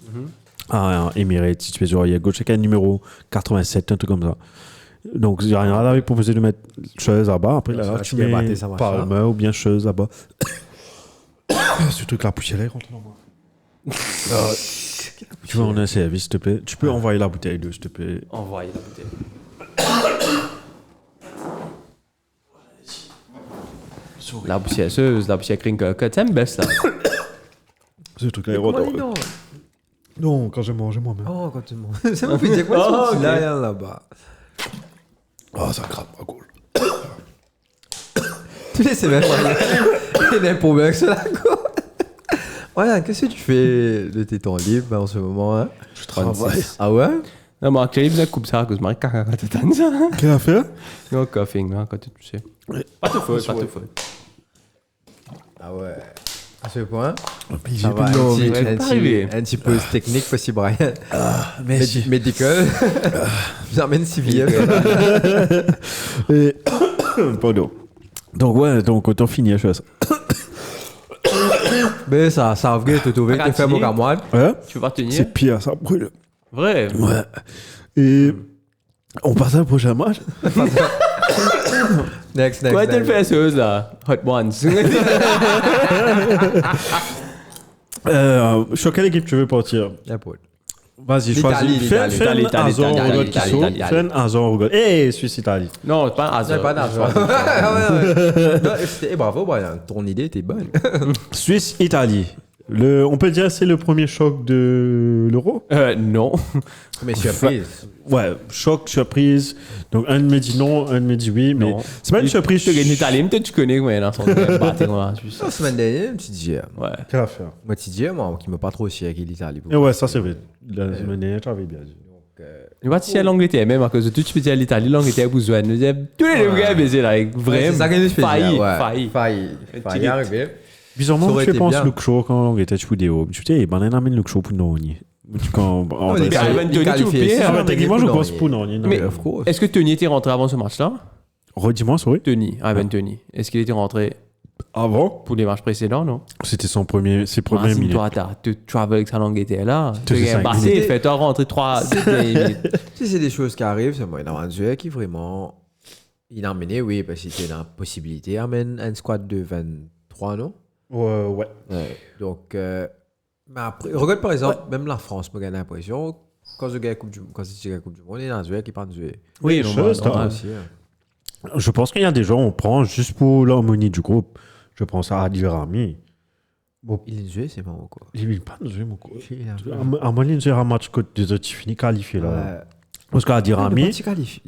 À Emirates, si tu fais jouer à gauche, c'est un numéro 87, un truc comme ça. Donc, il y a rien à avait proposé de mettre chose là-bas. Après, là, tu mets Palmer ou bien chose là-bas. Ce truc-là, poussière, il rentre dans moi. Tu veux en un service, s'il te plaît? Tu peux envoyer la bouteille d'eau, s'il te plaît? Envoyer la bouteille. La poussièreuse, la poussière crinkle, t'aimes best là? Ce truc-là, il rentre dans moi. Non, quand je mange moi-même. Oh, quand tu manges. Ça me fait dire quoi tu l'as là-bas? Oh, ça crame pas cool. Tu sais, c'est même il y a un problème avec cela, quoi. Ouais, qu'est-ce que tu fais de tes temps libres en ce moment? Hein? Je travaille. Ah ouais? Non, mais actuellement, je coupe ça à cause de Marie caca quand tu t'en ça. Quelle affaire? Non, coughing, là, quand tu sais. Pas tout faux, pas tout faux. Ah ouais. À ce point? Ça va, un petit peu technique aussi, Brian. Merci. Medical. J'emmène civil. Pardon. Donc, ouais, donc, autant finir, chose. Mais ça a vrai, tu trouves que tu fais mon camarade. Ouais? Tu vas tenir? C'est pire, ça brûle. Vrai? Ouais. Et on passe à un prochain match. Next. Quoi, tu le fais, chose là? Hot ones. Sur quelle équipe tu veux partir? N'importe. Vas-y, choisis. Fais un Azor Rougol qui saute. Fais un Azor Rougol. Eh, Suisse-Italie. Non, c'est pas un hasard. C'est pas d'argent. Bravo, Brian. Ton idée était bonne. Suisse-Italie. On peut dire que c'est le premier choc de l'Euro? Non. Mais surprise. Ouais, choc, surprise. Donc, un me dit non, un me dit oui, mais Non. c'est pas une surprise. Tu gagnes l'Italie, peut-être tu connais, mais dans son batting, La semaine dernière, un petit GM. Ouais. Quelle affaire? Moi, petit GM, moi, qui m'a pas trop chier avec l'Italie. Et ouais, ça c'est vrai. La semaine dernière, tu avais bien dit. Je vais te à l'Angleterre, même à cause de tout, tu peux dire l'Italie, l'Angleterre, vous jouez. Tous les gars baiser là, vraiment. C'est ça que je fais. Failli arriver. Bizarrement, Ça aurait tu été penses bien. Luke Shaw quand on était pour des hauts. Tu dis, ben, on amène Luke Shaw pour Noni. Techniquement, je pense pour Noni. Mais est-ce que Tony était rentré avant ce match-là? Redis-moi, sorry. Tony, Ivan Tony. Est-ce qu'il était rentré Avant, pour les matchs précédents, non? c'était ses premières minutes. Toi, tu travailles avec sa Angleterre là. Tu Tu fais as cinq passé, minutes. fait-toi rentrer 3 minutes. Si c'est des choses qui arrivent, c'est moi, il y a un joueur qui vraiment. Il a emmené, oui, parce qu'il était dans la possibilité. Il amène un squad de 23, non? Ouais. Donc, mais après, regarde par exemple, même la France, me gagne l'impression, quand je gagne la Coupe du Monde, il y a un joueur qui parle de jouer. Oui, chose, normal. Aussi, hein. Je pense qu'il y a des gens, on prend juste pour l'harmonie du groupe. Je pense à Adil Rami. Bon, Il est joué, c'est marrant, quoi. il n'est pas joué, mon quoi. Il a joué. À moi, il y a un match que des autres finis qualifiés là. Ouais. Parce qu'Adil Rami,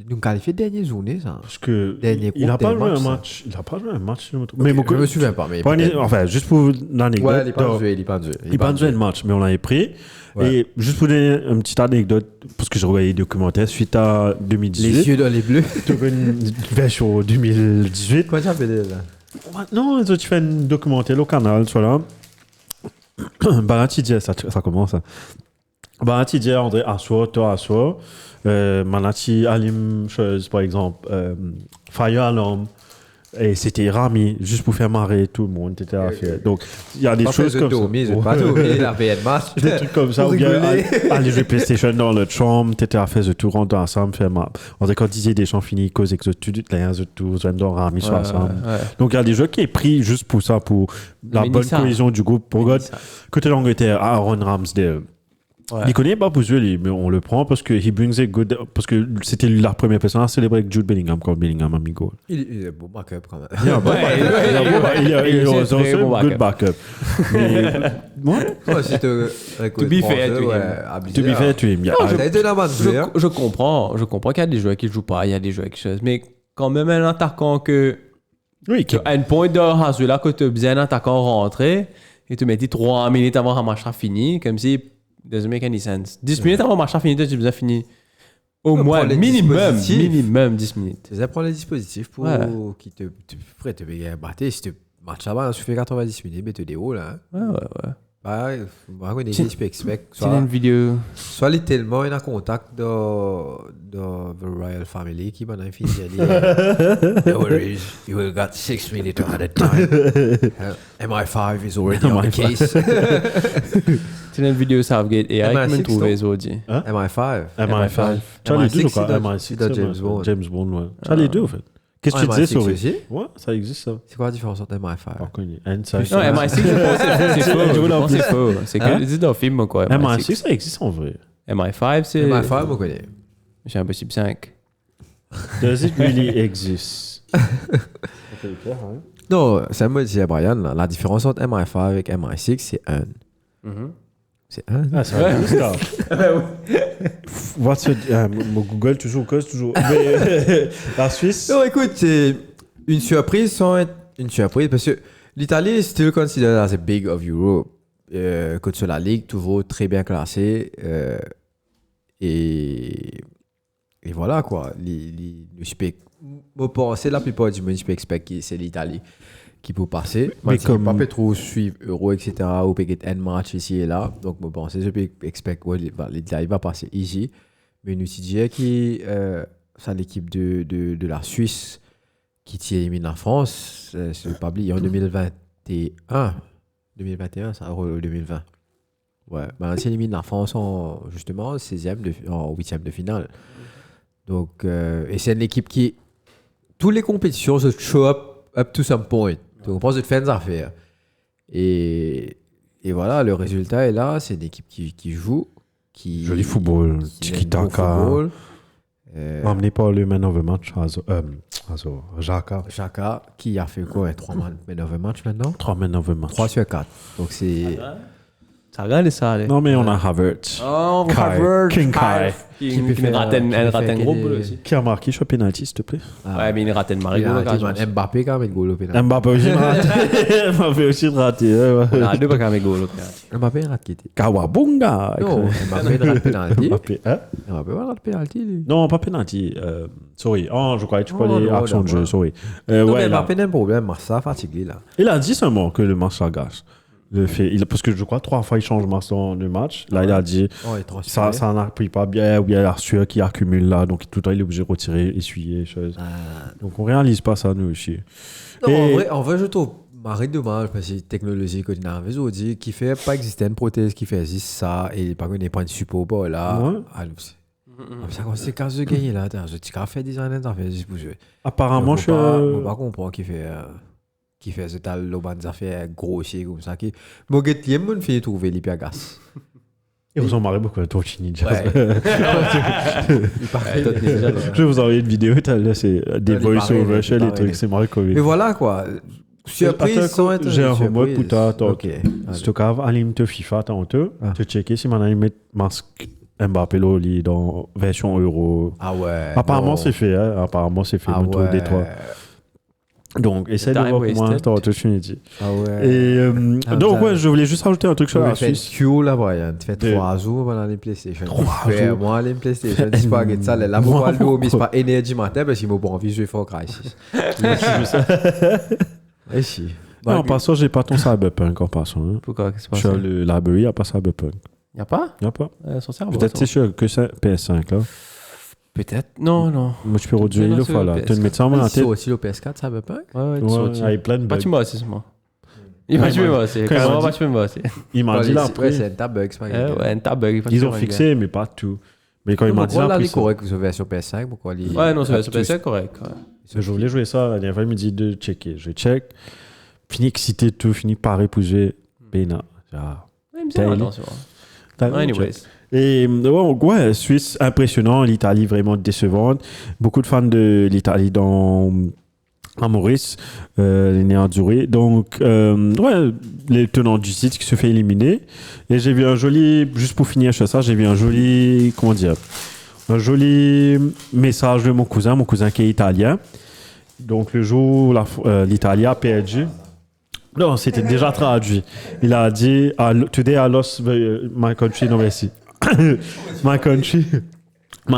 Nous qualifié dernière journée, ça. parce que Dernier il n'a groupe, pas joué dernier un match, match. Il n'a pas joué un match. Mais Je me souviens pas, mais. enfin, juste pour l'anecdote. Ouais, il est pas joué, il est pas joué. Il n'a pas joué le match, mais on l'avait pris. Ouais. Et juste pour donner une petite anecdote, parce que j'ai regardé les documentaires, suite à 2018, Les yeux dans les bleus. tu as une version 2018. Comment tu appelles là? Non, tu fais un documentaire au canal, tu vois là. Banati dit, ça commence. Hein. Banati dit, André Assoir, toi Assoir. Manati Alim, chose, par exemple. Fire Alarm. Et c'était Rami, juste pour faire marrer tout le monde. T'étais à faire. Donc, il y a des choses comme ça. Pas dormi, la PN match. Des trucs comme ça. Ou bien aller jouer PlayStation dans notre chambre. T'étais à faire tout rentrer ensemble, faire marrer. On dit quand disait des chants finis, cause que tout, les tout, dans Rami soit ensemble. Donc, il y a des jeux qui est pris juste pour ça, pour la bonne cohésion du groupe. Pour God, côté l'Angleterre, Aaron Ramsdale. Ouais. Il connaît pas pour jouer, mais on le prend parce que he brings a good. Parce que c'était la première personne à célébrer avec Jude Bellingham quand Bellingham a mis goal. Il est bon backup quand même. Il a aussi un good backup. Mais moi, Si tu To be fair, tu aimes bien. Je comprends qu'il y a des joueurs qui jouent pas, il y a des joueurs qui jouent. Mais quand même un attaquant que. Oui, À une point de Hazou là, que tu as besoin d'un attaquant rentré et tu mets 3 minutes avant que le match a fini, comme si. Doesn't make any sense. 10 minutes avant le match a fini, tu as besoin de finir. Au moins, minimum 10 minutes. Tu prends les dispositifs pour qui te battre. Si tu match avant, tu fais 90 minutes, mais tu déroules là. Ouais. Bah, on est expect. C'est une vidéo. Soit il est tellement en contact de the Royal Family qui m'a fini. No worries, you will got 6 minutes at a time. MI5 is already on the case. C'est une vidéo Southgate et Eric m'a trouvé aujourd'hui. MI5. Tu as les deux, quoi. MI6 de James Bond, ouais. Tu as les deux, en fait. Qu'est-ce que tu disais sur aussi? Ouais, ça existe, ça. C'est quoi la différence entre MI5? Pas connu. Non, MI6, je pense c'est faux. C'est que c'est dans le film, quoi. MI6, ça existe en vrai. MI5, c'est. MI5, on connaît. J'ai Impossible 5. Does it really exist? Non, c'est moi, c'est Brian. La différence entre MI5 et MI6, c'est un. C'est un. Ah, c'est vrai, ça. What's mon Google, toujours. Mais la Suisse. Non, écoute, c'est une surprise sans être une surprise parce que l'Italie est still considered as a big of Europe. Côté sur la ligue, toujours très bien classé. Et voilà quoi. C'est la plupart du monde qui expect que c'est l'Italie qui peut passer. Mais comme pas trop suivre Euro, etc. ou peut-être un match ici et là. Donc, je pense que je peux expect l'Italie va passer ici. Mais nous disons que c'est l'équipe de la Suisse qui élimine la France. C'est pas oublié en 2021. 2021, ça Euro 2020. Ouais, c'est élimine la France en justement 16e en 8e de finale. Donc, et c'est une équipe qui toutes les compétitions se show up to some point. Donc on pense de faire des affaires. Et voilà, le résultat est là. C'est une équipe qui joue. Joli football. Tiki-taka. Emmené par le man of the match, Xhaka. Qui a fait quoi 3 man of the match maintenant 3 man of the match. 3 sur 4. Donc c'est... Ça regarde ça, allez. Non, mais on a Havertz. Oh, Kai. Havertz. King Kai. Qui rate un gros boulot aussi. Qui a marqué sur penalty, s'il te plaît? Ouais, mais il rate une marée goal. Mbappé quand même goal au pénalty. Mbappé aussi raté. On a deux pas quand même goal au pénalty. Mbappé rate qui était. Kawabunga. Non, Mbappé rate pénalty. Mbappé rate pénalty. Non, pas penalty. Sorry. Oh, je crois que tu connais l'action de jeu. Sorry. Non, mais Mbappé n'a pas de problème. Ça fatigué là. Il a dit seulement que le match s'agace. Parce que je crois 3 fois il change de match. Là, il a dit ça n'a pris pas bien, ou bien la sueur qui accumule là, donc tout le temps il est obligé de retirer, essuyer, choses. Donc on réalise pas ça nous aussi. Non, en vrai, je trouve marre dommage parce que la technologie qu'on a aujourd'hui qui fait pas exister une prothèse qui fait juste ça et par contre il n'est pas une support là. Ça c'est 15 de gagner là. Je dis qu'à faire des années, ça fait juste pour jouer. Apparemment, je ne pas comprendre qui fait ce tal de bonnes affaires grossiers comme ça qui mon gars il me fait trouver les piagas et vous en marrez beaucoup de Torchini Jazz. Je vais vous envoyer une vidéo c'est des voice over chez les trucs c'est marré comme mais voilà quoi surprise sans être j'ai un remote pour ta ok si tu as allumé te FIFA tu checker si mon allumé masque Mbappé Loli dans version euro apparemment c'est fait des trois. Donc, essaie de voir comment t'as opportunity. Et donc, ouais, je voulais juste rajouter un truc sur la Suisse. Tu là, Brian. Tu fais 3 jours pendant les PlayStation. 3 jours. Moi, les PlayStation. C'est pas ça. Là, moi, je mais c'est pas énergie matin parce qu'il m'a pas envie de jouer Far Cry 6. Et si. En passant, j'ai pas ton Cyberpunk en passant. Pourquoi? Qu'est-ce qui se passe? Sur le library, il n'y a pas Cyberpunk. Il n'y a pas? Il n'y a pas. Peut-être c'est sûr que c'est PS5 là. Peut-être. Non. Moi, je peux reduire le fois là. Tu me mets ça dans la C'est tête. aussi le PS4, ça veut pas? Ouais, tu Ouais, sortis. avec plein de Pas bugs. tu m'as aussi, moi. Il m'a tué, moi aussi. quand il m'a Carrément, dit- pas tu m'as aussi. Il m'a dit là Ouais, après. c'est un tabug, c'est pas Ouais, un tabug. Ils ont fixé, mais pas tout. Mais quand il m'a dit là là, après. il est correct, vous avez sur PS5, pourquoi il... Ouais, non, c'est correct. Ouais. Je voulais jouer ça. La dernière fois, il me dit de checker. Je check. Fini excité, tout. Fini par épouser. Bénin. Ouais, il me semble, attention. Anyways. Et ouais, Suisse, impressionnant. L'Italie, vraiment décevante. Beaucoup de fans de l'Italie à Maurice, les Néandurés. Donc, ouais, les tenants du site qui se fait éliminer. Et j'ai vu un joli, juste pour finir sur ça, j'ai vu un joli, comment dire, un joli message de mon cousin qui est italien. Donc, le jour où l'Italie a perdu, non, c'était déjà traduit. Il a dit, Today I lost my country, non merci. my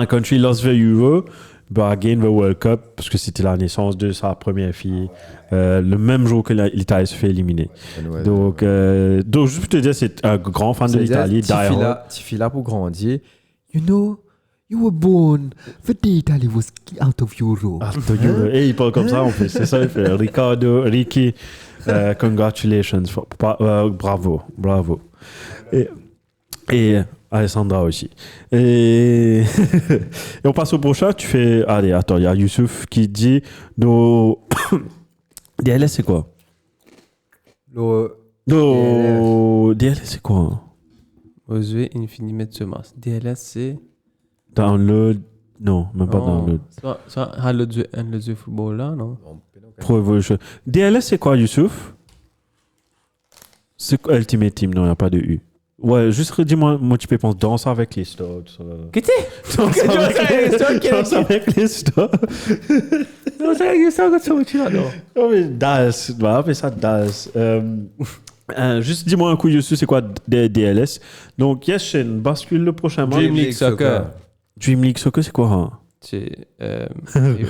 country lost the Euro, but I gained the World Cup, parce que c'était la naissance de sa première fille, le même jour que l'Italie se fait éliminer. Donc, juste pour te dire, c'est un grand fan de l'Italie. Tifi là pour grandir. You know, you were born the day Italy was out of Euro. Et il parle comme ça, en plus. C'est ça, il fait. Ricky, congratulations. Bravo. Et Alessandra aussi. Et on passe au prochain. Tu fais. Allez, attends, il y a Youssouf qui dit DLS, c'est quoi? DLS, c'est quoi? Osue Infini Metsumas. DLS, c'est. Download. Non, même pas download. Ça, le football là, non? Pro Evolution. DLS, c'est quoi, Youssouf? C'est quoi Ultimate Team? Non, il n'y a pas de U. Ouais, juste dis-moi, moi, tu peux penser danse avec les stars. Qu'est-ce que Danse avec les stars. Non, c'est ça que tu as, non? Non, mais DAS, on va appeler ça DAS. Juste dis-moi un coup, Youssouf, c'est quoi DLS? Donc, yes, Shane, bascule le prochain match. Dream League Soccer. Dream League Soccer, c'est quoi? Hein? C'est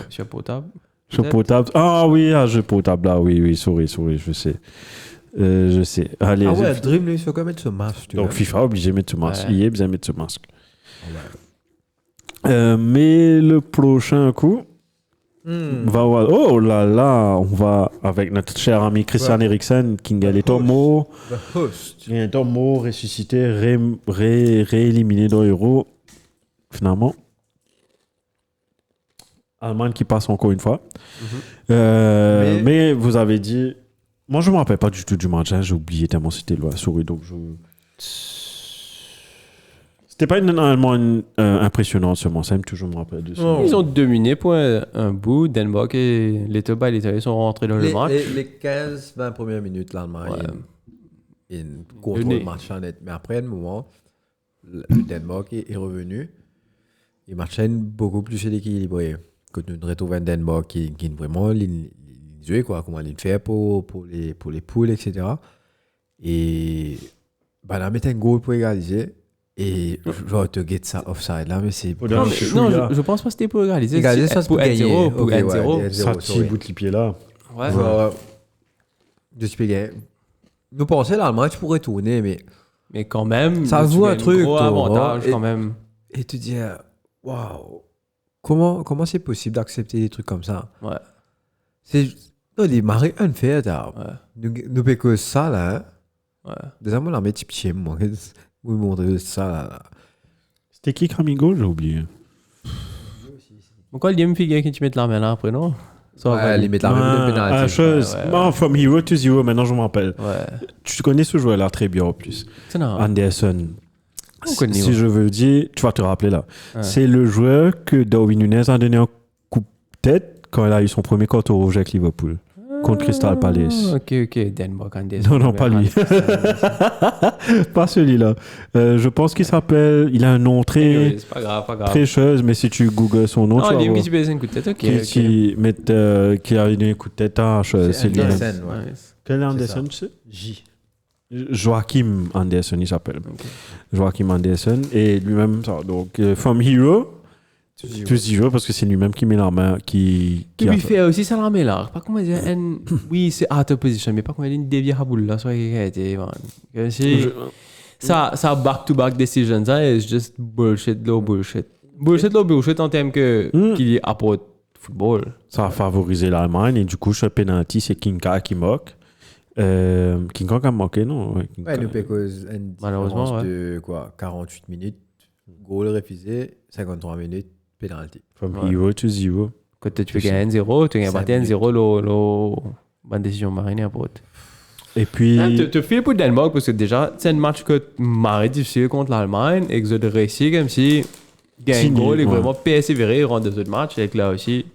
jeu potable. Jeu potable. Ah oui, jeu potable, là, oui, sorry, je sais. Je sais. Allez, Ah ouais, Dream League Soccer met ce masque. Donc FIFA obligé de mettre ce masque. Ouais. Il est obligé de mettre ce masque. Mais le prochain coup, oh là là, on va avec notre cher ami Christian Eriksen qui gagne les Tomo. The host. Il y a un Tomo ressuscité, rééliminé dans l'Euro. Finalement. Allemagne qui passe encore une fois. Mais vous avez dit. Moi, je ne me rappelle pas du tout du match. J'ai oublié tellement c'était loin. Sorry, donc c'était pas une Allemagne impressionnante seulement. Ça, toujours me rappelle de ça. Ils ont dominé pour un bout. Danemark et l'Ethiopie et l'Italie sont rentrés dans le match. Les 15-20 premières minutes, l'Allemagne, il y a une contrôle nez. match en net. Mais après, un moment, le Danemark est revenu. Il marchait beaucoup plus équilibré. Quand nous retrouvons un Danemark qui est vraiment joué, quoi, comment il fait pour les poules, etc. Et là, mettre un goal pour égaliser. Et je vais te get ça offside là, mais c'est. Non, je pense pas que c'était pour égaliser. Égaliser, ça, c'est pour gagner. 1-0. Pour 1-0. Ça petit bout de pied là. Ouais. Je suis gagné. Nous pensons l'Allemagne pourrait tourner, Mais quand même. Ça tu joue as un truc, gros toi, avantage et- quand même. et tu dis, waouh, comment c'est possible d'accepter des trucs comme ça? Ouais. C'est des marées unfair, là. Ouais. Nous fait que ça, là. Hein? Ouais. Déjà, moi, la mets type chez moi. Vous me montrez ça, là. C'était qui Cramigo? J'ai oublié. Pourquoi le game figure qui tu mets la main là après, non? Ça va Ouais, aller. les mettre la même pénalité. Chose. Ouais. Non, From Hero to Zero, maintenant je me rappelle. Ouais. Tu connais ce joueur-là très bien en plus. C'est non. Anderson. On connaît, Si ouais. je veux dire, tu vas te rappeler là. Ouais. C'est le joueur que Darwin Nunez a donné un coup de tête quand il a eu son premier carton rouge avec Liverpool. Contre Crystal Palace. Ok. Danemark, Anderson. Non, non, pas lui. Pas celui-là. Je pense qu'il s'appelle. Il a un nom très. C'est pas grave. Très chose, mais si tu googles son nom, tu Ah, vas il voir. y a un petit coup de tête, ok. Qui a eu un coup de tête à c'est lui. Anderson, ouais. Quel est Anderson, tu sais? J. Joachim Anderson, il s'appelle. Ok. Joachim Anderson. Et lui-même, ça. Donc, From Hero to Zero, parce que c'est lui-même qui met la main, qui a Il fait aussi ça la met là. Pas comment dire. Oui, c'est out of position, mais pas comment dire une déviée à boule là. Soit qu'il a été. Ça back-to-back decisions, ça, it's just bullshit, low bullshit. Bullshit là, bullshit en termes qu'il y apporte football. Ça a favorisé l'Allemagne et du coup, ce penalty, c'est Kinka qui moque. Kinka a moqué, non? Ouais, nous pécose une Malheureusement, différence de quoi, 48 minutes, goal refusé, 53 minutes, penalty. From Ouais. hero to zero. Quand tu fais gagner 1-0, tu gagnes 5 1-0, le bonne décision marine apporte. Et puis, Tu fais pour le Danemark parce que déjà, c'est un match que marre difficile contre l'Allemagne et que vous avez réussi comme si gagne goal et ouais. vraiment persévérer dans deux autres matchs avec là aussi.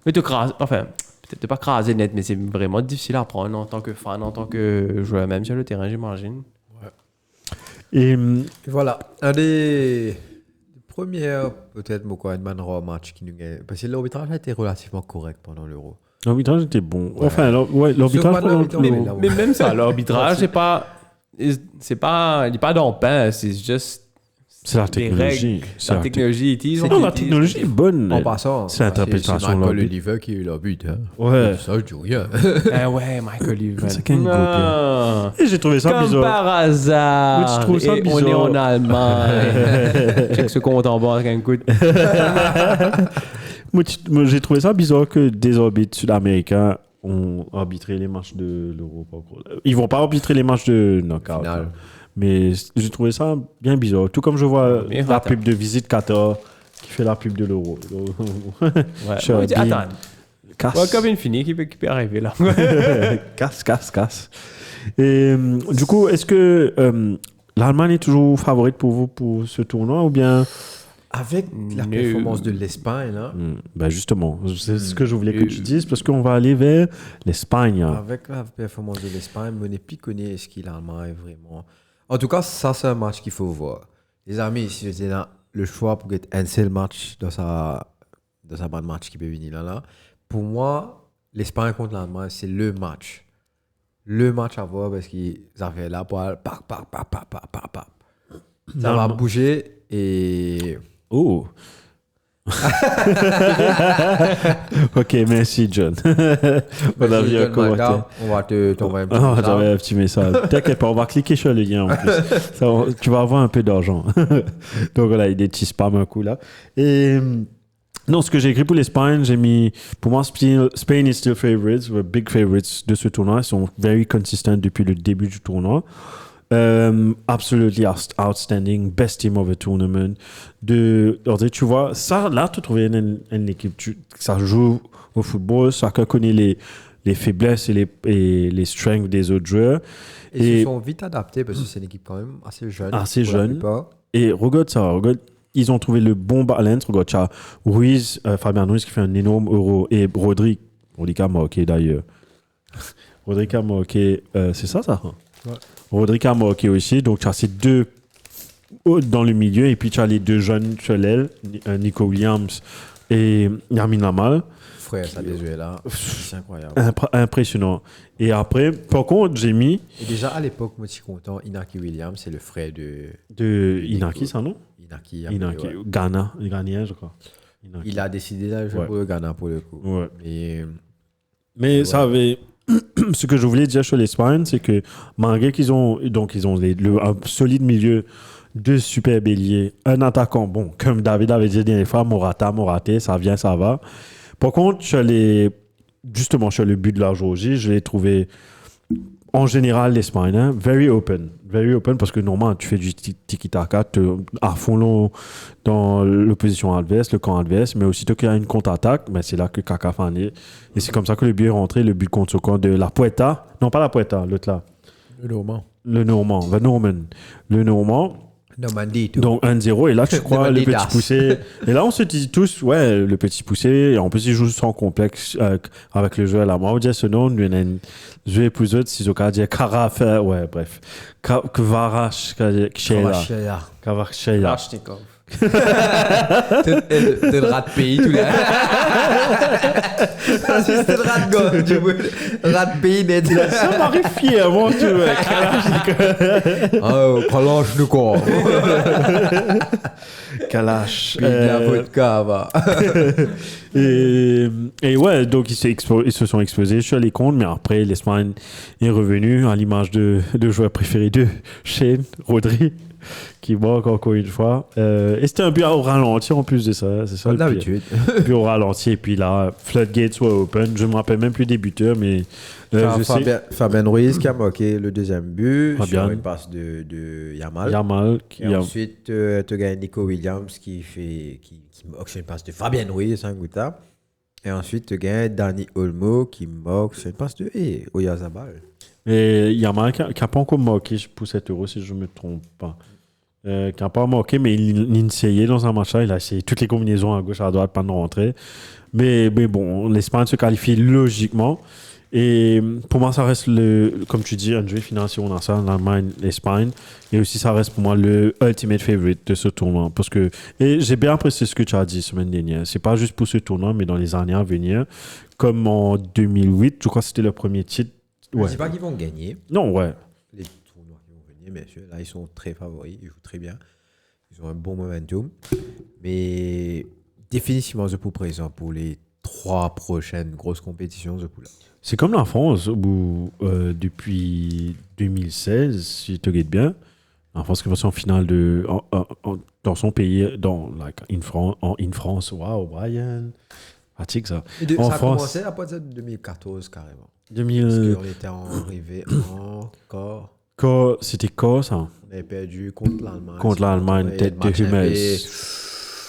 Mais tu crases, enfin, peut-être pas craser net, mais c'est vraiment difficile à prendre en tant que fan, en tant que joueur, même sur le terrain, j'imagine. et, Et voilà, un des premiers, peut-être, Edman Raw match qui nous gagne. Parce que l'arbitrage a été relativement correct pendant l'Euro. l'arbitrage était bon. Ouais. Enfin, l'arbitrage Sur pendant l'arbitrage, mais l'Euro. là, Mais même ça, l'arbitrage, il n'est pas dans le pain, c'est juste C'est la des technologie. règles. C'est La technologie, ils Non, la technologie est bonne. En passant, c'est l'interprétation c'est de Michael leur but. Oliver qui a eu leur but. Hein. Ouais. Ça, je dis rien. Ah ouais, Michael Oliver. C'est qu'un Non. Et j'ai trouvé ça Comme bizarre. par hasard. Mais tu trouves ça Et bizarre. on est en Allemagne. Check ce compte en bas avec un coup de... Moi, j'ai trouvé ça bizarre que des arbitres sud-américains ont arbitré les matchs de l'Euro. Ils vont pas arbitrer les matchs de knockout. Final. là. Mais j'ai trouvé ça bien bizarre. Tout comme je vois Bien la raté. pub de Visite Qatar qui fait la pub de l'Euro. Ouais. Sure, Ouais, bim. attends. Casse. Ouais, comme Infini qui peut arriver là. casse. Et du coup, est-ce que l'Allemagne est toujours favorite pour vous pour ce tournoi ou bien... Avec la No. performance de l'Espagne, là, Ben justement, c'est ce que je voulais que tu dises parce qu'on va aller vers l'Espagne. avec la performance de l'Espagne, on n'est plus connu ce qu'il l'Allemagne vraiment. En tout cas, ça, c'est un match qu'il faut voir. Les amis, si j'étais dans le choix pour être un seul match dans sa bande match qui peut venir là, pour moi, l'Espagne contre l'Allemagne, c'est le match. Le match à voir parce qu'ils avaient là pour ça va bouger et Oh. Ok, merci John. On a vu un commentaire. on va te t'envoyer un petit Ah, message. j'avais un petit message. T'inquiète pas, on va cliquer sur le lien en plus. Tu vas avoir un peu d'argent. Donc voilà, il y a des petits spams un coup là. Et non, ce que j'ai écrit pour l'Espagne, j'ai mis, pour moi, Spain is still favorites, we're big favorites de ce tournoi. Ils sont very consistent depuis le début du tournoi. Absolutely outstanding, best team of the tournament. Tu vois, ça, là, tu trouvais une équipe, ça joue au football, chacun connaît les faiblesses et les strengths des autres joueurs. Et ils se sont vite adaptés parce que c'est une équipe quand même assez jeune. Assez pour la jeune. plupart. Et regarde ça, ils ont trouvé le bon balance. Regarde, tu as Ruiz, Fabien Ruiz qui fait un énorme euro et Rodri a marqué d'ailleurs. Rodri a marqué, c'est ça? Ouais. Rodri a marqué aussi, donc tu as ces deux dans le milieu et puis tu as les deux jeunes sur l'aile, Nico Williams et Yamin Lamal. Frère, ça désolé là. C'est incroyable. Impressionnant. Et après, par contre, j'ai mis Et déjà à l'époque, moi je suis content, Inaki Williams, c'est le frère de Inaki, ça non? Inaki. Inaki, Ouais. Ghana, Ghanien, je crois. Inaki. Il a décidé d'aller jouer Ouais. pour le Ghana pour le coup. Ouais. Mais Mais ça avait. Ce que je voulais dire sur l'Espagne, c'est que malgré qu'ils ont un solide milieu, deux super béliers, un attaquant, bon, comme David avait dit la dernière fois, Moraté, ça vient, ça va. Par contre, sur le but de la Géorgie, je l'ai trouvé, en général, l'Espagne, hein, very open, parce que normalement, tu fais du tiki-taka, à fond dans l'opposition adverse, le camp adverse, mais aussitôt qu'il y a une contre-attaque, ben c'est là que Kaka fait un nez. Et c'est comme ça que le but est rentré, le but contre ce camp de la Puerta, non pas la Puerta, l'autre là, le Normand. le Normand. Normandie, tout. Donc 1-0, et là tu crois le petit Normandie poussé. Et là on se dit tous, ouais, le petit poussé, et en plus il joue sans complexe avec le jeu à la main. On dit ce nom, il y a un jeu plus autre, si on dit Karaf, ouais, bref. Kvarach, Kvarachaya. Kalashnikov. T'es le rat de pays, tout là. C'est le rat de gosse, du coup. Rat de pays net. Ça m'arrive fièrement, tu vois. Oh, Kalash de quoi? Kalash. Puis de la vodka, va. Et ouais, donc ils se sont exposés sur les comptes, mais après l'Espagne est revenue à l'image de joueur préféré de Shane, Rodri. qui manque encore une fois. Et c'était un but au ralenti en plus de ça. C'est ça Comme le pire. d'habitude. Puis au ralenti, et puis là, floodgates were open. Je me rappelle même plus des buteurs, mais je sais. Fabien Ruiz qui a marqué le deuxième but Fabien. sur une passe de Yamal. Yamal, qui Et a... ensuite, tu as Nico Williams qui moque sur une passe de Fabien Ruiz, un Gouta. Et ensuite, tu as Dani Olmo qui moque sur une passe de Oyazabal. Et Yamal qui n'a pas encore marqué pour 7 euros, si je ne me trompe pas. Qui n'a pas marqué, mais il essayait dans un match-là. Il a essayé toutes les combinaisons à gauche, à droite, pas de rentrer. Mais bon, l'Espagne se qualifie logiquement. Et pour moi, ça reste comme tu dis, un jeu financier, on a ça, l'Allemagne, l'Espagne. Et aussi, ça reste pour moi le ultimate favorite de ce tournoi. Et j'ai bien apprécié ce que tu as dit semaine dernière. C'est pas juste pour ce tournoi, mais dans les années à venir. Comme en 2008, je crois que c'était le premier titre. Je ne dis pas qu'ils vont gagner. Non, ouais. Les tournois qui vont venir, bien sûr. Là, ils sont très favoris. Ils jouent très bien. Ils ont un bon momentum. Mais définitivement, je pour présent pour les 3 prochaines grosses compétitions, je pour là. C'est comme la France, où depuis 2016, si tu regardes bien, la France qui va en finale dans son pays, in France. Waouh, Brian. Fatigue ça. Ça a France, commencé à partir de 2014, carrément. 2000... Parce qu'on était arrivé encore. C'était quoi ça? On avait perdu contre l'Allemagne. Contre l'Allemagne, tête de Hummels.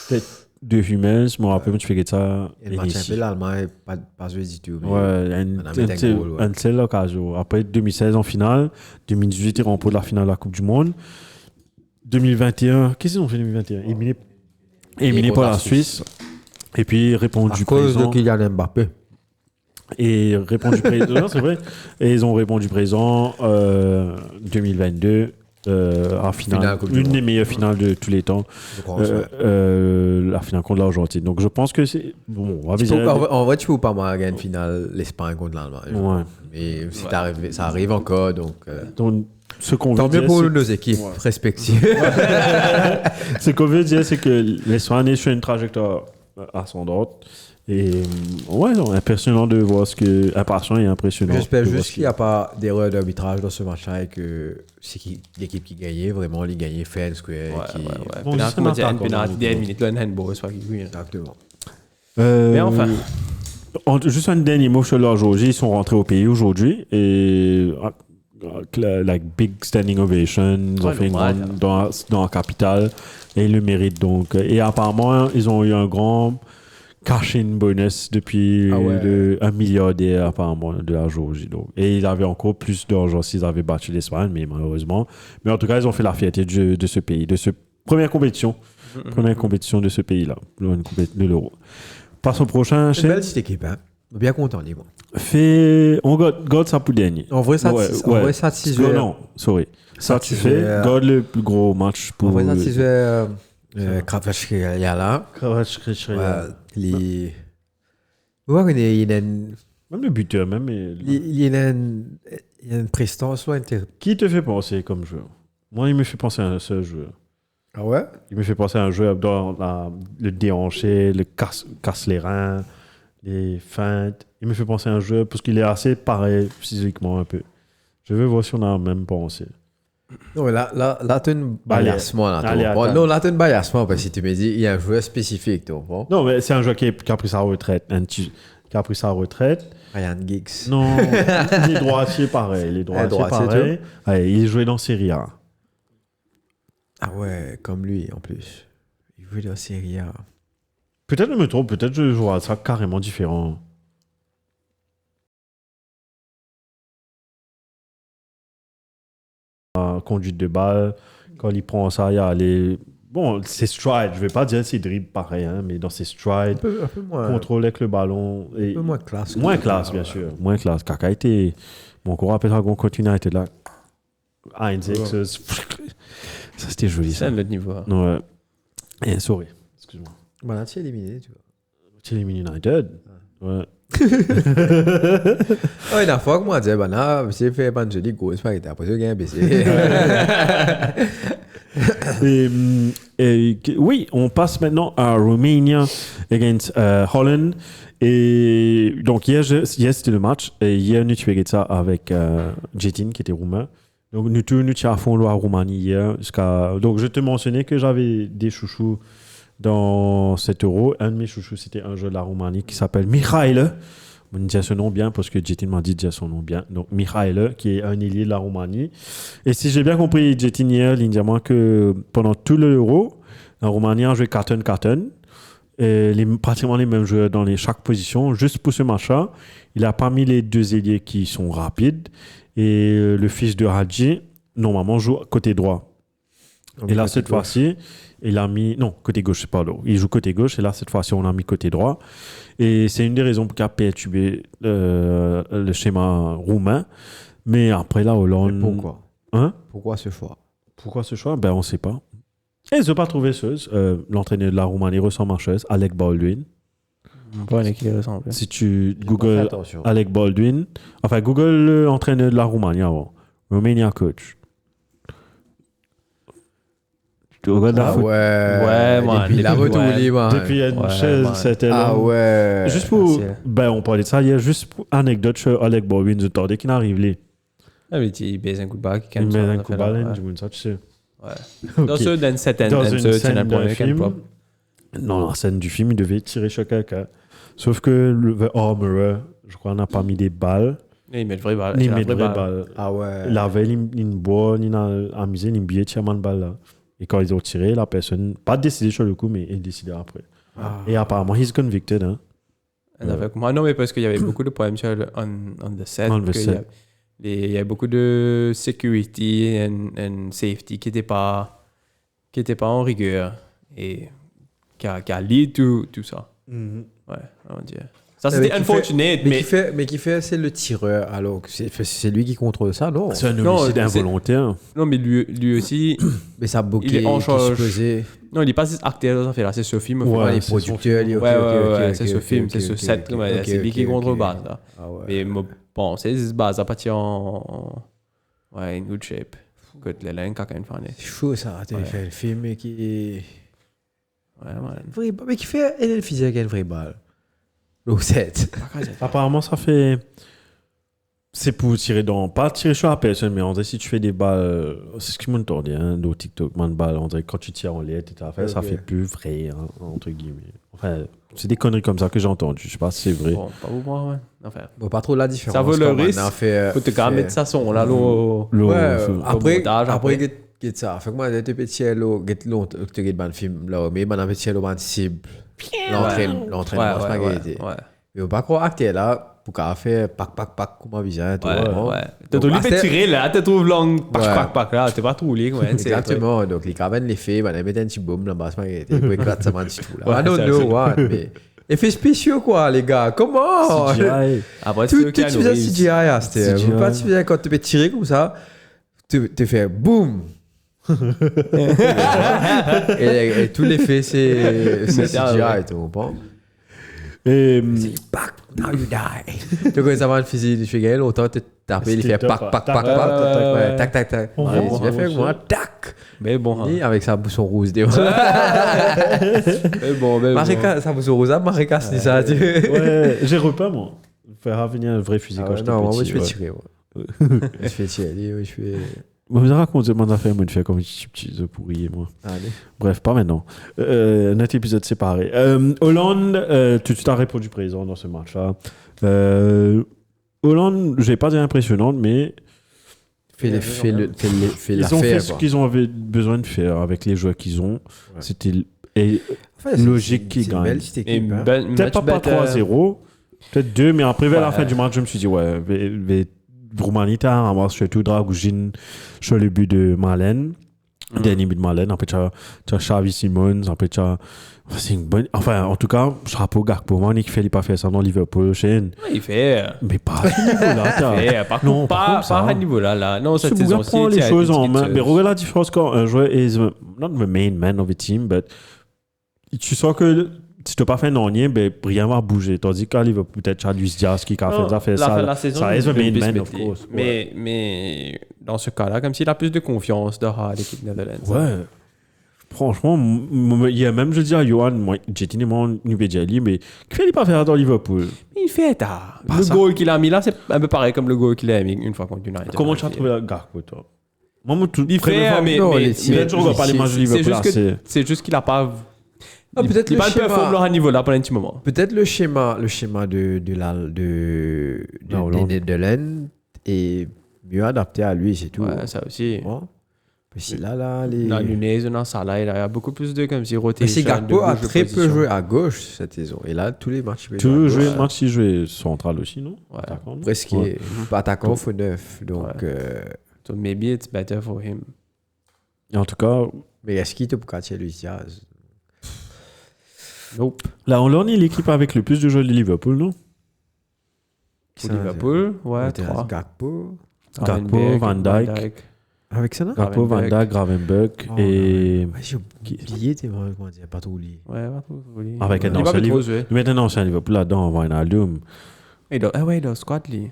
Tête de Hummels, je me rappelle, tu fais ça. Et le match un peu l'Allemagne, pas joué du tout. Ouais, un seul occasion. Après 2016 en finale, 2018 ils remportent la finale de la Coupe du Monde. 2021, qu'est-ce qu'ils ont fait en 2021? Éliminé par la Suisse. Et puis répondu présent. À cause de Kylian Mbappé. Et répondu présent, c'est vrai. Et ils ont répondu présent 2022 en finale. Une des meilleures finales de tous les temps. La finale contre l'Argentine. Donc je pense que c'est. Bon, en vrai, tu peux pas mal gagner une finale l'Espagne contre l'Allemagne. Ouais. Mais ça arrive encore. Donc ce qu'on tant veut dire, mieux pour nos équipes respectives. Ce qu'on veut dire, c'est que l'Espagne est sur une trajectoire ascendante. Et ouais, impressionnant de voir impatient et impressionnant. J'espère juste qu'il n'y a pas d'erreur d'arbitrage dans ce match-là et que c'est l'équipe qui gagnait, vraiment, les gagnait fair and square. Bon, penalty 10 minutes, là, un handball, c'est pas qui. Exactement. Mais enfin. Juste un dernier mot sur leur Géorgie. Ils sont rentrés au pays aujourd'hui et like big standing ovation. Ils ont fait une grande dans la capitale et ils le méritent donc. Et apparemment, ils ont eu un grand cash-in bonus depuis 1 milliardaire apparemment de la Géorgie. Donc. Et ils avaient encore plus d'argent s'ils avaient battu l'Espagne, mais malheureusement. Mais en tout cas, ils ont fait la fierté de ce pays, de cette première compétition de ce pays-là, de l'Euro. Passons au prochain. C'est une belle petite équipe, hein. Bien content, les gars. On garde ça pour dernier. En vrai, satisfait. Non, sorry. Satisfait, garde le plus gros match pour. En vrai, satisfait. Kravachkelia là. Il y a une... Même le buteur, même. Il y a une prestance là. Qui te fait penser comme joueur? Moi, il me fait penser à un seul joueur. Ah ouais? Il me fait penser à un joueur dans le déhanché, le casse les reins, les feintes. Il me fait penser à un joueur parce qu'il est assez pareil physiquement un peu. Je veux voir si on a même pensé. Non, mais là, tu as un baillassement. Non, là, tu as un baillassement parce que tu me dis, il y a un joueur spécifique. Bon. Non, mais c'est un joueur qui a pris sa retraite. Ryan Giggs. Non, les droitiers, pareil. Les droitiers, pareil. Ouais, il jouait dans Serie A. Ah ouais, comme lui, en plus. Il jouait dans Serie A. Peut-être je me trompe, peut-être je jouerai ça carrément différent. Conduite de balle, quand il prend ça, il y a les... Bon, c'est stride, je vais pas dire c'est dribble pareil, hein, mais dans ses strides, un peu moins... contrôle avec le ballon. Et... Un peu moins classe. Moins classe, bien sûr. Moins classe. Kaka était... Bon, on rappelle qu'on continue, était là. Heinz, ça c'était joli, ça. C'est un autre niveau. Ouais. Et sorry, excuse-moi. Bah là, tu es éliminé, tu vois. Tu es éliminé United. Ouais. Ouais, la fois que moi, je disais, bah là, j'ai fait un joli gros, c'est pas que t'as pas gagné, baissé. Oui, on passe maintenant à Romania against Holland. Et donc, hier c'était le match. Et hier, nous, tu fais ça avec Jetin, qui était roumain. Donc, nous sommes à fond la Roumanie hier. Donc, je te mentionnais que j'avais des chouchous dans 7 euros. Un de mes chouchous, c'était un jeu de la Roumanie qui s'appelle Mihail. On dit ce nom bien parce que Jetin m'a dit de dire son nom bien. Donc, Mihail, qui est un ailier de la Roumanie. Et si j'ai bien compris, Jetin hier, il dit à moi que pendant tout l'Euro, la Roumanie a joué carton. Et pratiquement les mêmes joueurs dans chaque position. Juste pour ce match-là, il a parmi les deux ailiers qui sont rapides. Et le fils de Hadji, normalement, joue côté droit. Et là, cette fois-ci, il a mis... Non, côté gauche, pardon. Il joue côté gauche. Et là, cette fois-ci, on a mis côté droit. Et c'est une des raisons pour qu'il a perturbé le schéma roumain. Mais après, la Hollande... Mais pourquoi Pourquoi ce choix Pourquoi ce choix? Ben, on ne sait pas. Et ils n'ont pas trouvé l'entraîneur de la Roumanie ressemble à chose, Alec Baldwin. Pas un qui ressemble. Si tu googles Alec Baldwin, enfin Google l'entraîneur de la Roumanie avant, Romania coach. Tu regardes la photo. Ouais, man. Depuis la retourné, man. Depuis une chaise, c'était là. Ah ouais. Juste pour, on parlait de ça hier, juste pour anecdote sur Alec Baldwin, je t'ordais qu'il arrive là. Ah, mais il baise un coup de balle. Il met un coup de balle, du monde, ça tu sais. Ouais. Dans une scène d'un film, dans la scène du film, il devait tirer sur quelqu'un. Sauf que le Armorer, je crois, n'a pas mis des balles. Il met de vraies balles. Il met de vraies balles. Ah ouais. La veille, il boit, il a amusé, il a billet tirement de balle là. Et quand ils ont tiré, la personne, pas décidé sur le coup, mais il décidé après. Ah. Et apparemment, he's convicted. Hein. Non, mais parce qu'il y avait beaucoup de problèmes sur on the set. Il y a beaucoup de security and safety qui n'étaient pas en rigueur et qui a lead tout ça. Mm-hmm. Ouais, on dirait. Ça, c'était unfortunate, mais qui fait, c'est le tireur, alors que c'est lui qui contrôle ça, non? C'est un homicide involontaire. Non, mais lui aussi... mais ça a bloqué, il est en charge. Non, il n'est pas acteur dans cette affaire-là, c'est ce film. Ouais, les producteurs, c'est ce film, c'est ce set, c'est lui qui contrôle base, là. Mais bon, c'est base à partir en good shape. Que les langues, quand même, c'est chaud, ça, tu fait le film qui... Ouais, man. Mais qui fait une physique avec une vraie balle. Au 7. Apparemment, ça fait... C'est pour tirer dans... Pas tirer sur la personne, mais on dirait si tu fais des balles... C'est ce qui m'a dit, hein, dans TikTok, man, balles. On dirait que quand tu tires en l'air, ça fait plus vrai, hein, entre guillemets. Enfin, c'est des conneries comme ça que j'ai entendues. Je sais pas si c'est vrai. Bon, pas pour moi, ouais. Enfin, bon, pas trop la différence. Ça vaut le risque. Faut te garder mettre ça son, là, après, ça. Fait que moi, j'ai petit hello, tu as un film, là, mais j'ai un petit hello, une cible. L'entraînement, c'est pas mais on pas croire acter là pour qu'à faire pack comme visage tu peux tirer là tu trouves long pack là tu pas trop lié exactement donc les cabines les fait ben mettre un petit boom là bas spaghetti pour éclater ça petit tout là I don't know what mais effets spéciaux quoi les gars comment tout tu faisais CGI c'était pas tu faisais quand tu peux tirer comme ça tu fais boum et tout l'effet c'est CGI tu comprends. Et pack, now you die. Donc, ça va le physique du figure, autant tu tapes, il fait pack. Ouais, tac. Tu bien fait, moi, tac. Mais bon. Et avec sa bousson rouge, des Mais bon. Sa bousson rouge, Marika, c'est ça. Ouais, j'ai repas, moi. Faire revenir un vrai fusil quand j'étais petit. Non, moi, je fais tirer, je fais tirer, je fais. Moi, je raconte mon affaire, moi, je fais comme un petit pourri, moi. Allez. Bref, pas maintenant. Notre épisode séparé. Hollande, tu t'as répondu présent dans ce match-là. Hollande, je vais pas dire impressionnante, mais. Ils ont fait ce qu'ils ont besoin de faire avec les joueurs qu'ils ont. Ouais. C'était logique qu'ils gagnent. Peut-être pas 3-0, peut-être 2, mais après, vers la fin du match, je me suis dit, Roumanie, tu as ramassé surtout Dragoujine sur le but de Marlène, dernier but de Marlène. Après, tu as Xavi Simons. Après, tu as. C'est une bonne. Enfin, en tout cas, chapeau Gakpo. Moi, Nick fait, il pas fait ça dans Liverpool. Il fait. Mais pas à ce niveau-là. Pas à ce niveau-là. Non, cette saison-ci. Prend les choses en main. Mais regarde la différence quand un joueur est not the main man of the team, but tu sens que. Si tu n'as pas fait un rien, ben, rien va bouger. Tandis qu'à Liverpool, peut-être Luis Diaz qui a fait ça. Ça est le main man, of course. Mais dans ce cas-là, comme s'il a plus de confiance dans l'équipe Netherlands. Ouais. Franchement, il y a même, je dis à Johan, moi, j'ai dit, mais qu'il ne fait pas faire dans Liverpool. Il fait Le goal qu'il a mis là, c'est un peu pareil comme le goal qu'il a mis une fois contre United. Comment tu as trouvé la Gakpo, toi? Moi, Il fait, mais je regarde pas les matchs de Liverpool. c'est juste qu'il a pas. Peut-être il le pas schéma. performé à niveau là pendant un petit moment. Peut-être le schéma des Netherlands est mieux adapté à lui, c'est tout. Ouais, ça aussi. Bon. Parce que là, les... Dans Nunez, dans Salah, il y a beaucoup plus de comme si Mais rotation. c'est Gakpo a très peu position. joué à gauche cette saison. Et là, tous les matchs... Tu veux jouer Max, il jouait central aussi, non? Ouais. Attaquant, non? Presque Ouais. attaquant, faut neuf. Donc, So maybe it's better for him. Et en tout cas, mais est-ce qu'il te peut catcher Luis Diaz? Nope. là, on est l'équipe avec le plus de joueurs de Liverpool, non? Pour Liverpool, ouais, 3. Gakpo. Gakpo, Van Dijk. Avec ça, non? Gakpo, Van Dijk, Gravenberch et... Ouais, j'ai oublié, t'es vraiment, comment dire, pas trop oublié. Ouais, pas trop. Avec un Il va ancien pas trop Liverpool. jouer. Maintenant, c'est un Liverpool là-dedans, Wijnaldum. Il a squad, lui.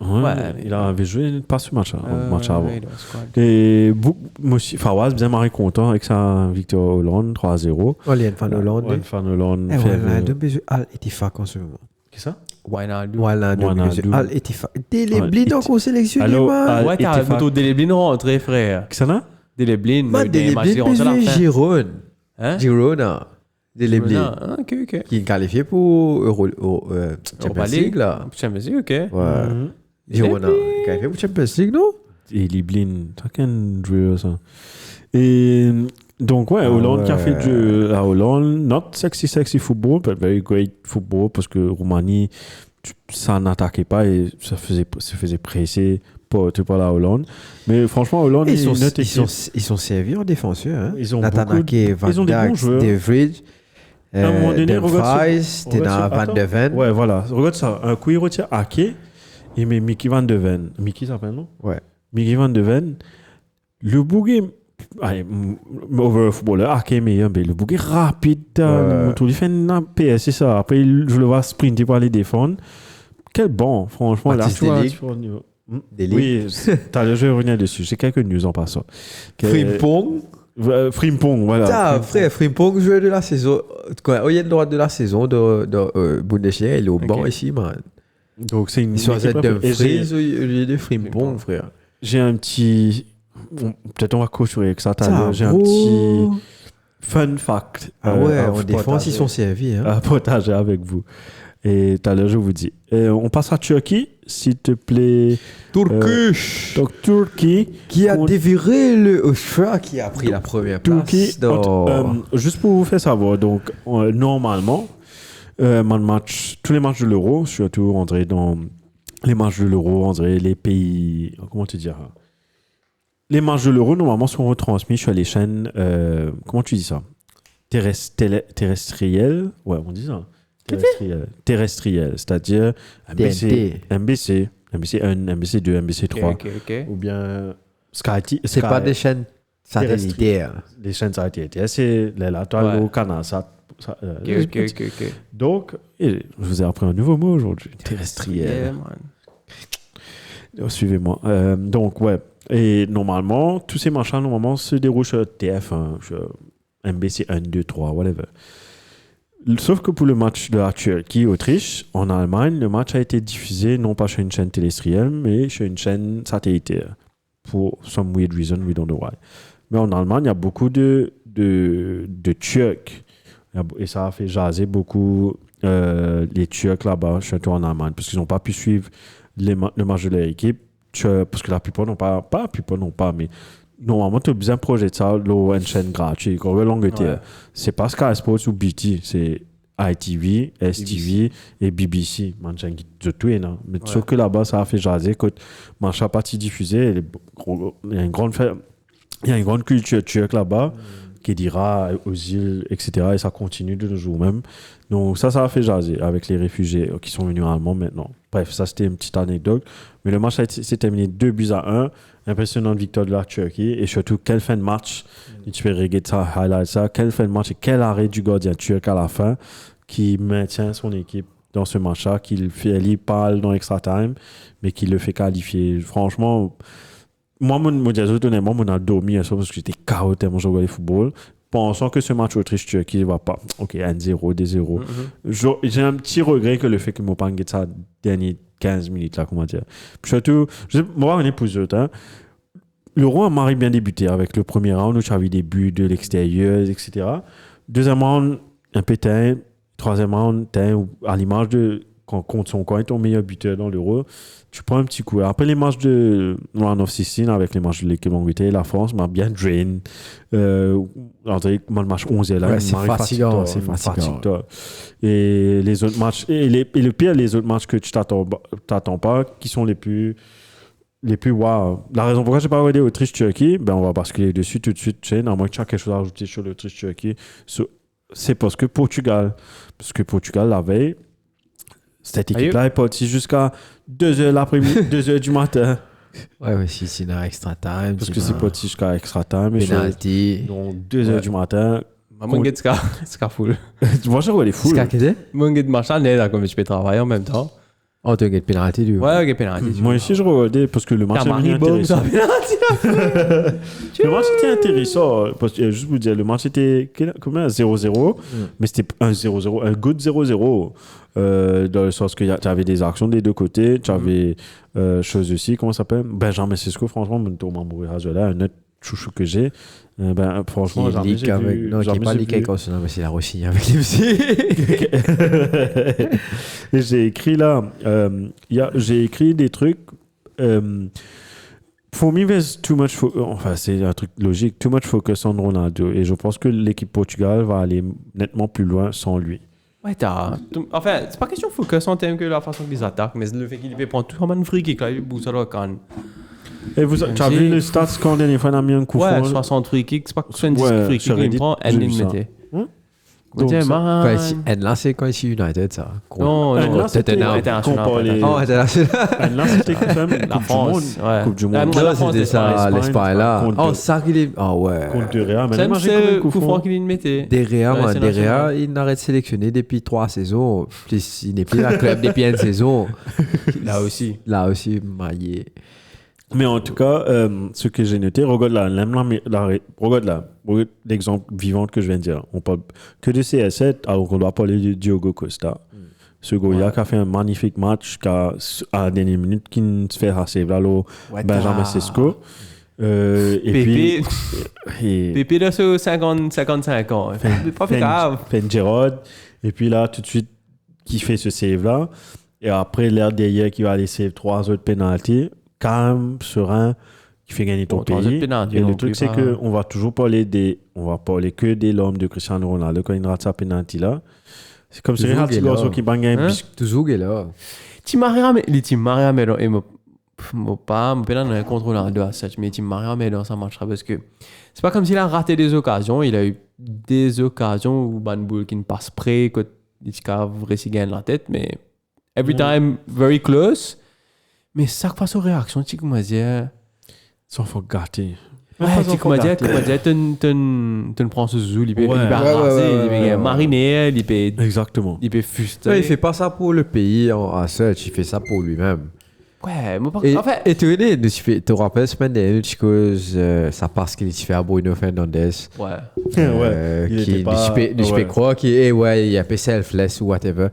Il avait joué pas ce match, match avant. Ouais, il a squad. Et moi aussi, Fawaz, bien marré content avec sa victoire Hollande, 3-0. Oh, Lian Van Hollande. Van Hollande. Wijnaldum besoin Al Ettifaq en ce moment. Qu'est-ce que ça? Wijnaldum. Wijnaldum besoin Al Ettifaq. Deleblin encore sélectionné, Allô, man. Ouais, t'as plutôt Deleblin rentré, frère. Qu'est-ce que ça? Deleblin, Man, il m'a dit Deleblin rentré à la besoin fin. Girona. Hein? Girona. Deleblin. Ah, ok. Qui est qualifié pour Champions League, là. Champions League, ok. Ouais. Girona. Qualifié pour Champions League, non? Et Liblin, t'as qu'un joueur, ça. Et donc, ouais, Hollande qui a fait du jeu à Hollande. Not sexy football, but very great football, parce que Roumanie, ça n'attaquait pas et ça se faisait presser par la Hollande. Mais franchement, Hollande, Ils sont servis en défenseur. Hein? Ils ont Natanake, Van ils ont des bons Dijk, joueurs. De Vrij, À un moment donné, Dumfries, regarde Van de Ven. Ouais, voilà. Regarde ça. Un coup, il retient Ake. Il met Mickey Van de Ven. Mickey s'appelle, non? Ouais. Mickey Van de Ven. Le bouguet. Allez, over footballeur. Ake est meilleur. Mais le bouguet rapide. Il fait un PS, c'est ça. Après, je le vois sprinter pour aller défendre. Quel bon, franchement. Baptiste là, Delic. Oui, t'as le jeu revenir dessus. J'ai quelques news en passant. Frimpong. Frimpong, voilà. Frère, Frimpong, joueur de la saison. Au y a le droit de la saison de Bundesliga, il est au banc ici, man. Donc, c'est une. Ils sont à cette Dumfries Et au lieu de Frimpong, frère. j'ai un petit. Peut-être on va clôturer avec ça. J'ai un petit fun fact. Ah ouais, en défense, ils sont servis. Hein. À partager avec vous. Et tout à l'heure, je vous dis. On passe à Turquie, s'il te plaît. Turkish. Donc, Turquie. Qui a déviré le Austria qui a pris la première place. Turquie. Juste pour vous faire savoir, donc, normalement, tous les matchs de l'Euro, surtout, André, dans les matchs de l'Euro, André, les pays. Comment te dire? Les matchs de l'Euro, normalement, sont retransmis sur les chaînes. Comment tu dis ça? Terrestrielles. Ouais, on dit ça. Terrestrielles, c'est-à-dire MBC, MBC 1, MBC 2, MBC 3. Ok. Ou bien Sky. C'est pas des chaînes satellitaires. Les chaînes satellitaires, c'est la toile au canal. Ok. Donc, je vous ai appris un nouveau mot aujourd'hui. Terrestriel. Suivez-moi. Donc, ouais. Et normalement, tous ces machins, normalement, se déroulent sur TF1, sur MBC 1, 2, 3, whatever. Sauf que pour le match de la Turquie-Autriche, en Allemagne, le match a été diffusé non pas sur une chaîne terrestrielle, mais sur une chaîne satellitaire. Pour some weird reason, we don't know why. Mais en Allemagne, il y a beaucoup de Turcs. Et ça a fait jaser beaucoup les Turcs là-bas, surtout en Allemagne, parce qu'ils n'ont pas pu suivre le match de leur équipe. Parce que la plupart n'ont pas la plupart n'ont pas, mais normalement, tu as besoin de projeter ça dans une chaîne gratuite. Comme l'Angleterre, c'est pas Sky Sports ou BT, c'est ITV, STV et BBC. Mais sauf que là-bas, ça a fait jaser. Quand ma partie diffusée, il y a une grande culture turque là-bas qui dira aux îles, etc. Et ça continue de nos jours même. Donc ça a fait jaser avec les réfugiés qui sont venus en Allemagne maintenant. Bref, ça c'était une petite anecdote. Mais le match s'est terminé 2-1. Impressionnante victoire de la Turquie. Et surtout, quelle fin de match. Et tu peux regarder ça, highlight ça. Quelle fin de match et quel arrêt du gardien turc à la fin qui maintient son équipe dans ce match-là, qu'il fait parle dans extra time, mais qui le fait qualifier. Franchement, moi, honnêtement, on a dormi à ça parce que j'étais KO tellement je regardais le football. Pensant que ce match Autriche-Turquie ne va pas. Ok, 1-0, 2-0. J'ai un petit regret que le fait que mon pan ça dernier 15 minutes là, comment dire. Puis surtout, moi, on est pour eux, hein. l'Euro a marré bien débuté avec le premier round où tu avais des buts de l'extérieur, etc. Deuxième round, un peu teint. Troisième round, teint, à l'image de quand contre son coin, ton meilleur buteur dans l'Euro, tu prends un petit coup. Après les matchs de round of 16, avec les matchs de l'équipe d'Angleterre, la France m'a bien drain. Le match 11 est là, Ouais, c'est fatigant, c'est fatigant. Et les autres matchs, et le pire, les autres matchs que tu t'attends pas, qui sont les plus wow. La raison pourquoi j'ai pas regardé Autriche-Turquie, ben on va basculer dessus tout de suite. Tu sais, à moins que tu as quelque chose à rajouter sur l'Autriche-Turquie, c'est parce que Portugal, la veille, cette équipe-là est partie jusqu'à 2h l'après-midi, 2h du matin. Ouais, si c'est dans extra time. Parce que c'est parti jusqu'à extra time. Penalty. Donc 2h du matin. Moi, je suis full. Moi, je vois les foules. Moi, je marche là, comme je peux travailler en même temps. Oh, tu as une penalty, du coup. Ouais, j'ai penalty. Moi aussi, je regardais parce que le match était intéressant. Le match était intéressant. Parce que, juste vous dire, le match était combien 0-0. Mais c'était un 0-0, un good 0-0. Dans le sens que tu avais des actions des deux côtés. Tu avais chose aussi, comment ça s'appelle Benjamin Sesko, franchement, un autre chouchou que j'ai. Franchement, jamais j'ai vu. Non, qui n'est pas liqué comme ça, mais c'est la Russie avec les Et j'ai écrit là, j'ai écrit des trucs. For me, there's too much enfin, c'est un truc logique. Too much focus on Ronaldo. Et je pense que l'équipe Portugal va aller nettement plus loin sans lui. Ouais, enfin, c'est pas question de focus en termes que la façon qu'ils attaquent, mais le fait qu'il peut prendre tout comme un free kick là, il bouge à la canne. Et tu as vu les stats quand dernière fois on a mis un coup franc? Ouais, 60 free kicks, c'est pas 70 free kicks, il prend, elle les mettait. Donc, là, c'est quand ici United, ça. Non, c'était international. Oh, international. Là, c'était quand même la France. Coupe du Monde. Là, c'était ça, l'Espagne, là. Oh, ça qu'il est. Ah ouais. Contre De Réa. Même c'est coup franc qu'il mettait. De Réa, il n'arrête de sélectionner depuis 3 saisons. Il n'est plus la club depuis une saison. Là aussi, maillé. Mais en tout cas, ce que j'ai noté, regarde l'exemple vivant que je viens de dire. On parle que de CR7, alors qu'on doit parler de Diogo Costa. Ce gars qui a fait un magnifique match, qui a, à la dernière minute, qui ne se fait assez là, Benjamin Sesko. Pépé de ce 55 ans. Pas plus grave. Gerrard. Et puis là, tout de suite, qui fait ce save-là. Et après, l'air derrière qui va aller save 3 autres pénaltys. Calme, serein, qui fait gagner ton pays. Et le truc, c'est qu'on va toujours parler que des l'homme de Cristiano Ronaldo quand il rate sa penalty là. C'est comme si il y a un petit garçon qui bang un biscuit. Toujours là. Tim Maria Melo et mon pas, mon pénal n'a contre Ronaldo à 7, mais Tim Maria Melo ça marchera parce que c'est pas comme s'il a raté des occasions. Il a eu des occasions où Banboul qui ne passe près, quand il a réussi à gagner la tête, mais every time very close. Mais ça passe aux réactions, tu comment dire. Sans faut gâter. Ouais, tu comment dire, tu prends ce zou, il peut raser, il peut mariner, il peut. Exactement. Il peut fuster. Ouais, il fait pas ça pour le pays en seul, il fait ça pour lui-même. Ouais, moi en fait. Et tu te rappelles, semaine dernière, ça passe qu'il fait à Bruno Fernandes. Ouais. Je peux croire qu'il il a fait selfless ou whatever.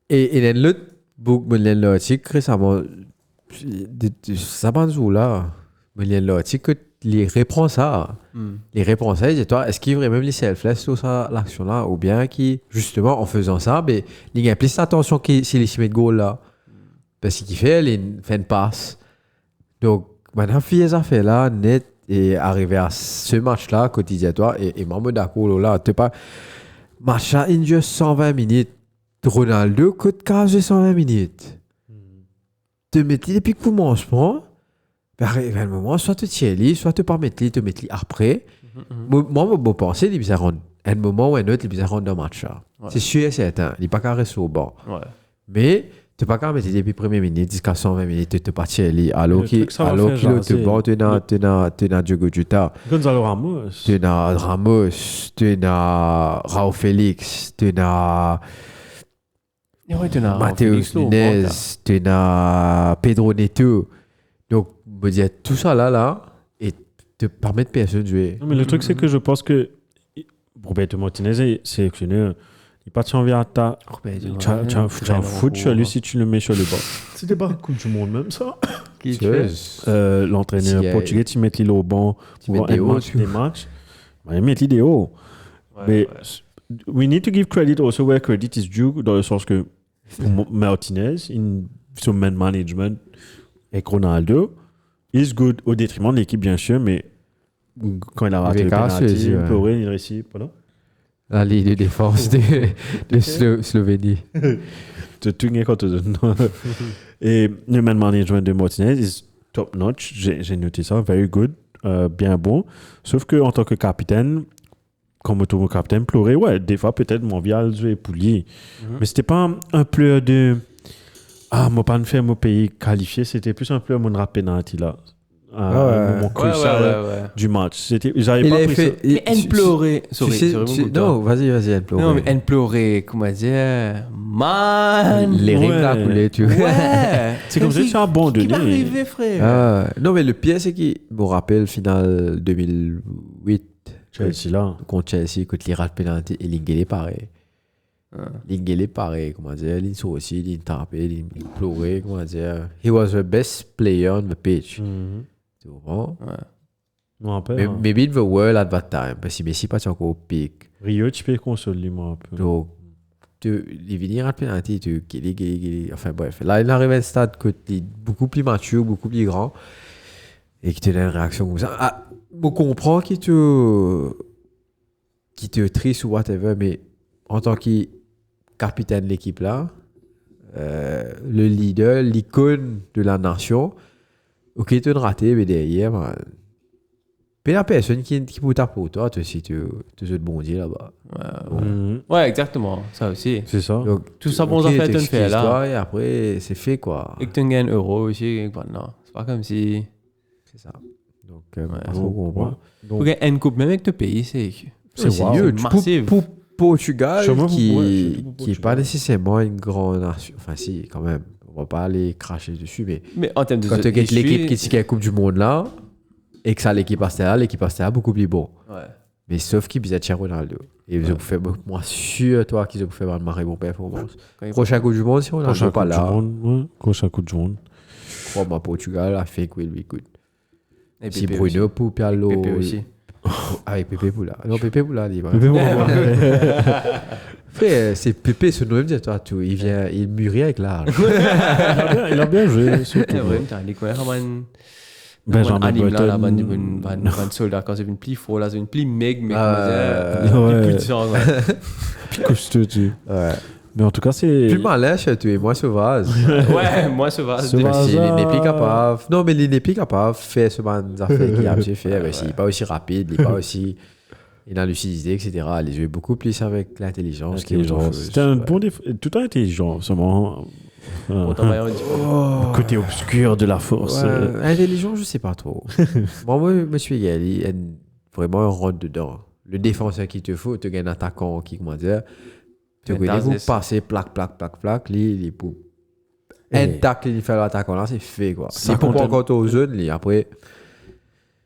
Et l'autre. Beaucoup de l'article récemment, ça m'a dit là, mais l'article, il reprend ça. Il reprend ça, il dit toi, est-ce qu'il vraiment les selfless sur ça, l'action-là, ou bien qui, justement, en faisant ça, mais il y a plus d'attention s'il est met de goal là. Parce qu'il fait une passe. Donc, maintenant, fait ça fait là, net, et arrivé à ce match-là, quotidien, et moi, d'accord, là, tu pas. Match-là, il dure 120 minutes. Ronaldo coûte 120 minutes. Te mettre depuis le commencement, arrive un moment, soit tu tiens, soit tu pas mettre, te mettre après. Moi, je pense qu'il y a un moment ou un autre, il y a un match. Ouais. C'est sûr et certain. Il n'y a pas qu'à rester au banc. Ouais. Mais tu n'as pas qu'à mettre depuis les premières minutes jusqu'à 120 minutes, tu ne pas tiens. Alors qu'il te bon, tu as Diogo Jota. Gonzalo Ramos. Tu as Ramos. Tu as Raul Félix. Tu as. Matheus Nunes, tu as Pedro Neto. Donc, me dire tout ça là, et te permettre de personne de jouer. Non, mais le truc, c'est que je pense que Roberto Martinez est sélectionneur. Il n'est pas envie à ta. Tu as un foot sur lui si tu le mets sur le banc. C'était pas un coup du monde, même ça. Qui L'entraîneur Si, portugais, tu mets l'île au banc tu mets pour des un hauts, match, tu- des matchs. Il met l'idéo. Mais we need to give credit also where credit is due, dans le sens que pour Martinez, son man management avec Ronaldo, is good au détriment de l'équipe, bien sûr, mais quand il a raté le cassé, penalty, ouais. pleuré, il réussit. Pardon? La ligne de défense de Slovénie. De tout gagner quand tu donnes. Et le man management de Martinez is top notch. J'ai noté ça, very good, bien bon. Sauf que en tant que capitaine, comme auto capitaine, pleurer, ouais, des fois peut-être mon vial jouer poulier. Mais c'était pas un pleur de moi pas faire mon pays qualifié, c'était plus un pleur mon rap penalty là. Un moment crucial du match. C'était, j'avais Il pas avait pris fait. Mais elle pleurait. Sorry, Non, vas-y, elle pleurait. Non, mais elle pleurait, comment dire, man. Les rimes Ouais. là coulé, tu vois. Ouais. C'est comme si tu as abandonné. Qui va arriver, frère? Ah, non, mais le pire, c'est qu'il me rappelle finale 2008 Chelsea là. contre Chelsea, contre l'Irak penalty, et l'Ingélé pareil. L'Ingélé pareil, comment dire, il saut aussi, il tapait, il pleurait, comment dire. He was the best player on the pitch. Tu vois? Je me rappelle. Maybe in the world at that time, parce que Messi pas encore au pic. Rio, tu peux consoler moi un peu. Donc, il venir à penalty, enfin bref. Là, il arrive à un stade que tu es beaucoup plus mature, beaucoup plus grand, et qui te donne une réaction comme ça. Ah, je comprends qu'il te triste ou whatever, mais en tant que capitaine de l'équipe là, le leader, l'icône de la nation, ok, tu es raté, mais derrière, man, puis la personne qui peut taper pour toi, si tu te bondir là-bas. Ouais, exactement. Ça aussi. C'est ça. Donc, Tout ça, bon, ok, ça fait, tu le t'excuses fais là. toi, et après, c'est fait quoi. Et que tu gagnes un euro aussi, non. C'est pas comme si. C'est ça. Donc, Ouais, faut comprendre. Faut gagner une coupe, même avec ton pays, c'est C'est huge. massif. Pour Portugal, Sûrement, ouais, qui surtout pour n'est Portugal. pas nécessairement une grande nation. Enfin, si, quand même. On va pas aller cracher dessus, mais Mais en termes de. quand tu gagnes history, l'équipe qui est la Coupe du Monde là, et que ça l'équipe là, beaucoup plus bon. Ouais. Mais sauf qu'il bisait chez Ronaldo. Et ils ont fait, moi, sûr, toi, qu'ils ont fait une marée bonne performance. Quand il- Prochain Coupe du Monde, si Ronaldo Prochain n'est pas coup de là, monde. Ouais. Prochain coup de monde. crois-moi, Portugal a fait qu'il lui coûte. Et Si Pépé Bruno pour Pialo. Pépé aussi. Avec Pépé Poula. Non, Pépé Poula, il va. Mais bon, Frère, c'est Pépé, ce nom, toi, tout. Il mûrit avec l'âge. il a bien joué, surtout. Ja, vraiment, der ligger her, man. Benjamin Anime là, man, Button. man soldat, quand c'est une pli froid, là, c'est une pli meg, mais Ah, ouais. plus puissant, ouais. Puis costaud, tu. Ouais. Mais en tout cas, c'est. Plus malin, chez toi, et moi, sauvage. Ouais, moi, ça va. Ça va. Si il n'est plus capable. Non, mais il n'est plus capable de faire ce genre d'affaires qu'il a fait. Mais il n'est pas aussi rapide, il n'est pas aussi. Il a lucidité, etc. Il joue beaucoup plus avec l'intelligence qui est autre chose. C'était un bon tout intelligent, seulement. On travaille en Le côté obscur de la force. Ouais, intelligent, je sais pas trop. Moi, je me suis dit, il y a vraiment un rôle dedans. Le défenseur qu'il te faut, tu gagnes un attaquant qui, comment dire, tu Mais connais, vous that's- passez plaque, il est pour. Un tacle, il fait l'attaquant là, c'est fait quoi. Ça Il peut compte- pas encore aux jeunes, après,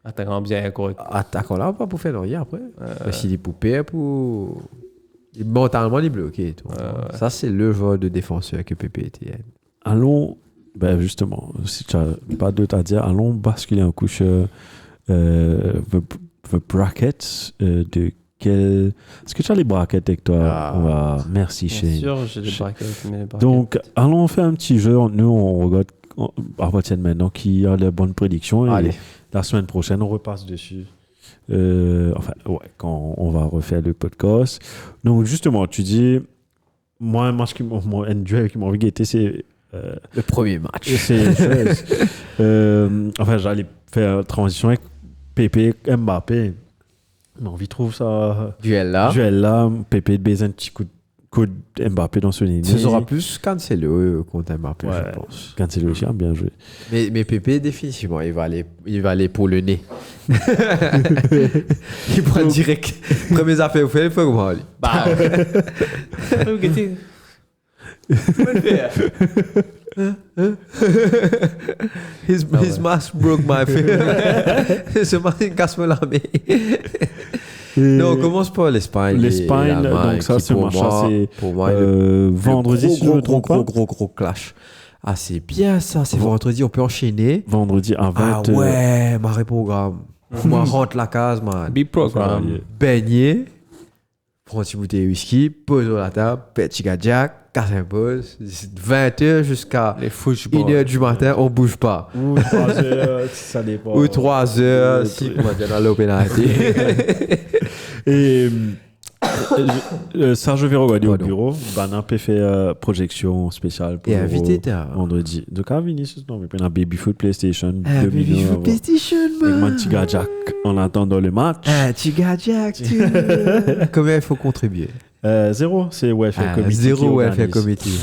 attaquant bien correct. attaquant là, pas pour faire rien après. Parce qu'il est pour perdre, pour. Mentalement, il est bloqué. tu vois. Ça, c'est le genre de défenseur que Pépé était. Allons, ben justement, si tu n'as pas d'autre à dire, allons basculer en couche the bracket de quel. Est-ce que tu as les brackets avec toi? Ah. Merci, Bien Shane. sûr, j'ai des brackets, mais les brackets. Donc, allons faire un petit jeu. Nous, on regarde à partir de maintenant qui a les bonnes prédictions. Et Allez. la semaine prochaine, on repasse dessus. Enfin, ouais, quand on va refaire le podcast. Donc, justement, tu dis, moi, un match un duel qui m'a envie de guetter, c'est. Le premier match. Enfin, j'allais faire transition avec Pépé, Mbappé. Mais on trouve ça. Duel là. Duel là, Pépé de baiser un petit coup de Mbappé dans son ligne. Ce sera plus Cancelo contre Mbappé, Ouais. je pense. Cancelo aussi a bien joué. Mais Pépé, définitivement, il va aller pour le nez. Il prend direct. Premières affaires, vous faites, il faut comment aller. Bah, regardez. Comment le faire? His mask broke my finger. Ce matin, casse-moi la main. Non, on commence par l'Espagne. L'Espagne, et l'Allemagne, donc ça, qui ce pour match, moi- c'est pour moi, le vendredi, si je ne me trompe pas. gros clash. Ah, c'est bien ça, c'est vendredi, on peut enchaîner. Vendredi à 20 Ah ouais, marée programme. Moi, rentre la case, man. Big program. Baigner, prends une petite bouteille de whisky, pose sur la table, petit Jack, casse un pause. 20h jusqu'à Les footballs. 1h du matin, on bouge pas. Ou 3 heures, ça dépend. Ou 3h, si on va dire dans l'opénalité. Et Serge Verogadi au Pardon. bureau, Bana peut faire projection spéciale pour Et invité, t'as. vendredi. Donc, à Vinicius, non, mais puis on a Babyfoot PlayStation. Ah, 2 baby, je millions veux avant. PlayStation, Avec man. Mantiga Jack en attendant le match. Ah, Tiga Jack, tu. Combien il faut contribuer? 0, c'est Welfare Committee. qui 0 organise. Welfare Committee.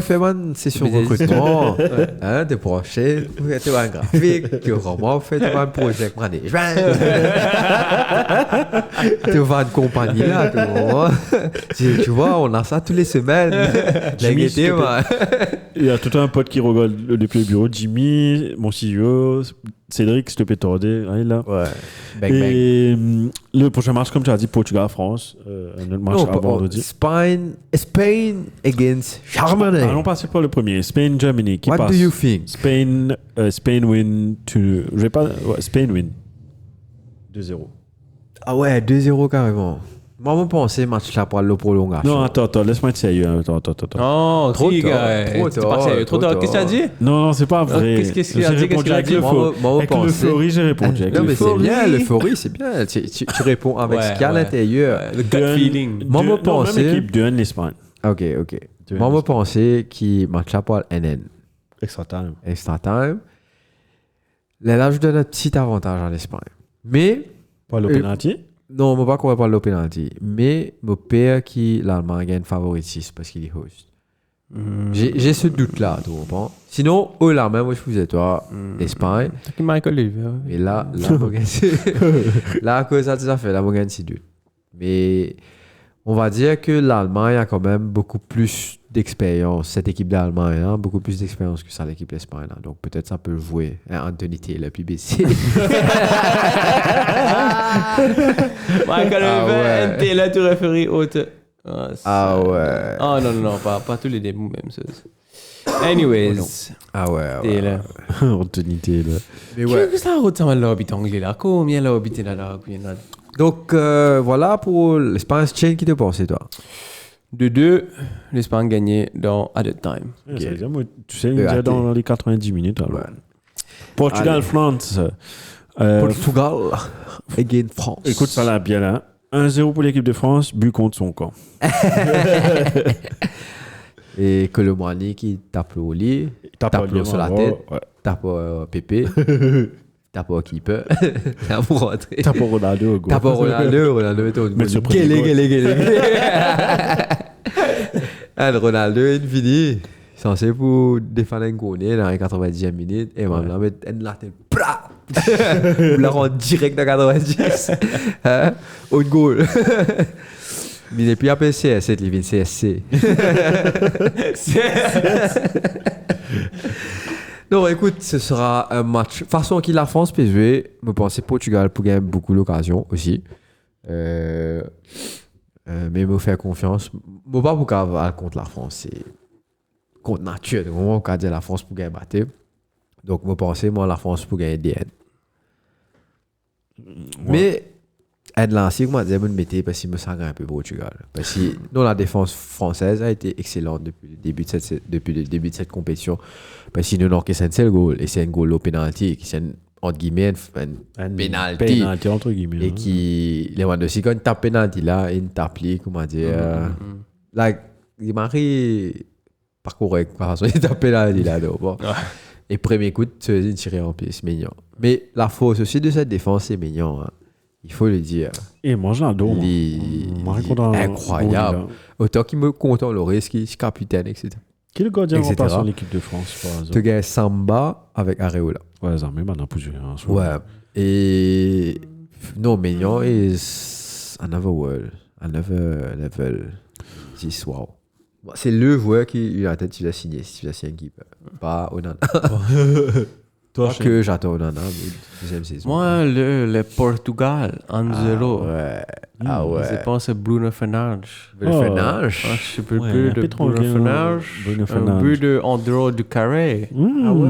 Fais-moi une session Business. recrutement. Hein, t'es prochain, tu vois un graphique, tu roman, tu vois un project management. Tu vois une compagnie là, tu vois, on a ça toutes les semaines. Jimmy, L'été, man. Il y a tout un pote qui rigole depuis le bureau. Jimmy, mon CEO, Cédric, s'il te plaît, tordé. Ah, il est là. Ouais. Bang, bang. Et le prochain match, comme tu as dit, Portugal-France. Un autre match à vendredi. Spain against Germany. Allons passer par le premier. Spain-Germany. Qui What passe do you think? Spain win to. Je vais pas. Ouais, Spain win. 2-0. Ah ouais, 2-0 carrément. Moi, je pensais match là pour la prolongation. Non, attends, laisse-moi être sérieux. Attends. Oh, Trop si, tard, gars. trop C'est tard, pas sérieux. Trop trop tard. Qu'est-ce que tu as dit? Non, c'est pas vrai. Qu'est-ce qu'il a J'ai dit? répondu Qu'est-ce avec qu'il a dit? l'euphorie. Moi, Avec pensais- l'euphorie, j'ai répondu avec Non, mais c'est l'euphorie. bien, l'euphorie, c'est bien. Tu réponds avec Ouais, ce qu'il y a à ouais. l'intérieur. Le gut feeling. Moi, moi, Non, pensais- même équipe de l'Espagne. Ok. Moi, je pensais qu'il match là pour le NN. Extra time. Extra time. Là, je donne un petit avantage en Espagne. Mais, Pas le penalty. non, je ne vais pas qu'on va parler de penalty. Mais, mon père qui l'Allemagne gagne favoritisme parce qu'il est host. J'ai ce doute-là, tu comprends? Sinon, eux là même, moi je faisais toi, l'Espagne. C'est qui Michael Oliver. Et là, mon gars, là, à cause de ça, fait, là, mon gars, c'est doute. Mais, on va dire que l'Allemagne a quand même beaucoup plus d'expérience, cette équipe d'Allemagne, hein, beaucoup plus d'expérience que ça, l'équipe d'Espagne. Là. Donc, peut-être ça peut jouer. Hein, Anthony Taylor, puis BC. Michael Ah Oliver, ouais. t'es là, tu référis autre. Ah ouais. Oh non, pas tous les débuts, même ça. Anyways, Ah ouais. t'es là. Anthony Taylor. Mais ouais. Qu'est-ce que ça route, ça m'a l'habité anglais là? Combien l'habité là? Combien là? Donc, voilà pour l'Espagne. Chain, qui te pensais, toi? 2-2, l'Espagne gagnait dans added time. Ça veut dire, moi, tu sais, il EAT. est dans les 90 minutes. Alors. Ouais. Portugal-France. Portugal against France. Écoute, ça l'a bien là. 1-0 pour l'équipe de France, but contre son camp. Et Colomani qui tape au lit, tape l'eau sur la tête, tape Pépé, tape au keeper, tape pour rentrer. Tape Ronaldo. Go. Tape Ronaldo est au Mais sur premier Guélé. Ronaldo est fini. Censé pour défendre un gounet dans les 90e minutes. Et maintenant, mettre une latte. Vous la rend direct dans 90. Hein? Au goal. Mais il n'est plus appelé CS7, il vient CSC. Non, écoute, ce sera un match. Façon qu'il la France peut jouer, je pense que Portugal pour gagner beaucoup d'occasions aussi. Mais je me fais confiance. Je ne pas pour qu'elle contre la France. C'est contre nature. On va dire la France pour gagner battre. Donc, je pense moi la France pour gagner DN. Mais, elle lancé, comment dire, je me mettais parce qu'il me sent un peu Portugal. Parce que non, la défense française a été excellente depuis le début de cette compétition. Parce qu'il nous a encaissé un seul goal. Et c'est un goal au penalty. C'est un, entre guillemets, un penalty. Penalty, entre guillemets. Et qui, Lewandowski, quand il tape penalty là, il tape, comment dire, là, il marie pas correct, parce qu'il tape penalty là, donc, bon. Et premier coup, il tiré en pied, c'est mignon. Mais la force aussi de cette défense, c'est mignon. Hein. Il faut le dire. Et mange la dos. Il est incroyable. Autant qu'il me content le risque, il est capitaine, etc. Qui est le gardien Etc. remplaçant l'équipe de France, par exemple? Tu gagnes Samba avec Areola. Ouais, ça même maintenant pour jouer. Hein, Ouais. Et non, mignon is another world. Another level. This wow. Bon, c'est le joueur qui a la tête, tu l'as signé. Si tu l'as signé, pas Onana. Toi, Pas que j'attends Onana, mais deuxième saison. Moi, le Portugal, 1-0. Ouais. Je pense à Bruno Fernandes. Le Fernandes. Je sais plus Ouais, de Petro Bruno Guerrero, Fernandes. Bruno Un Fernandes. but de Andro du Carré. Ah ouais,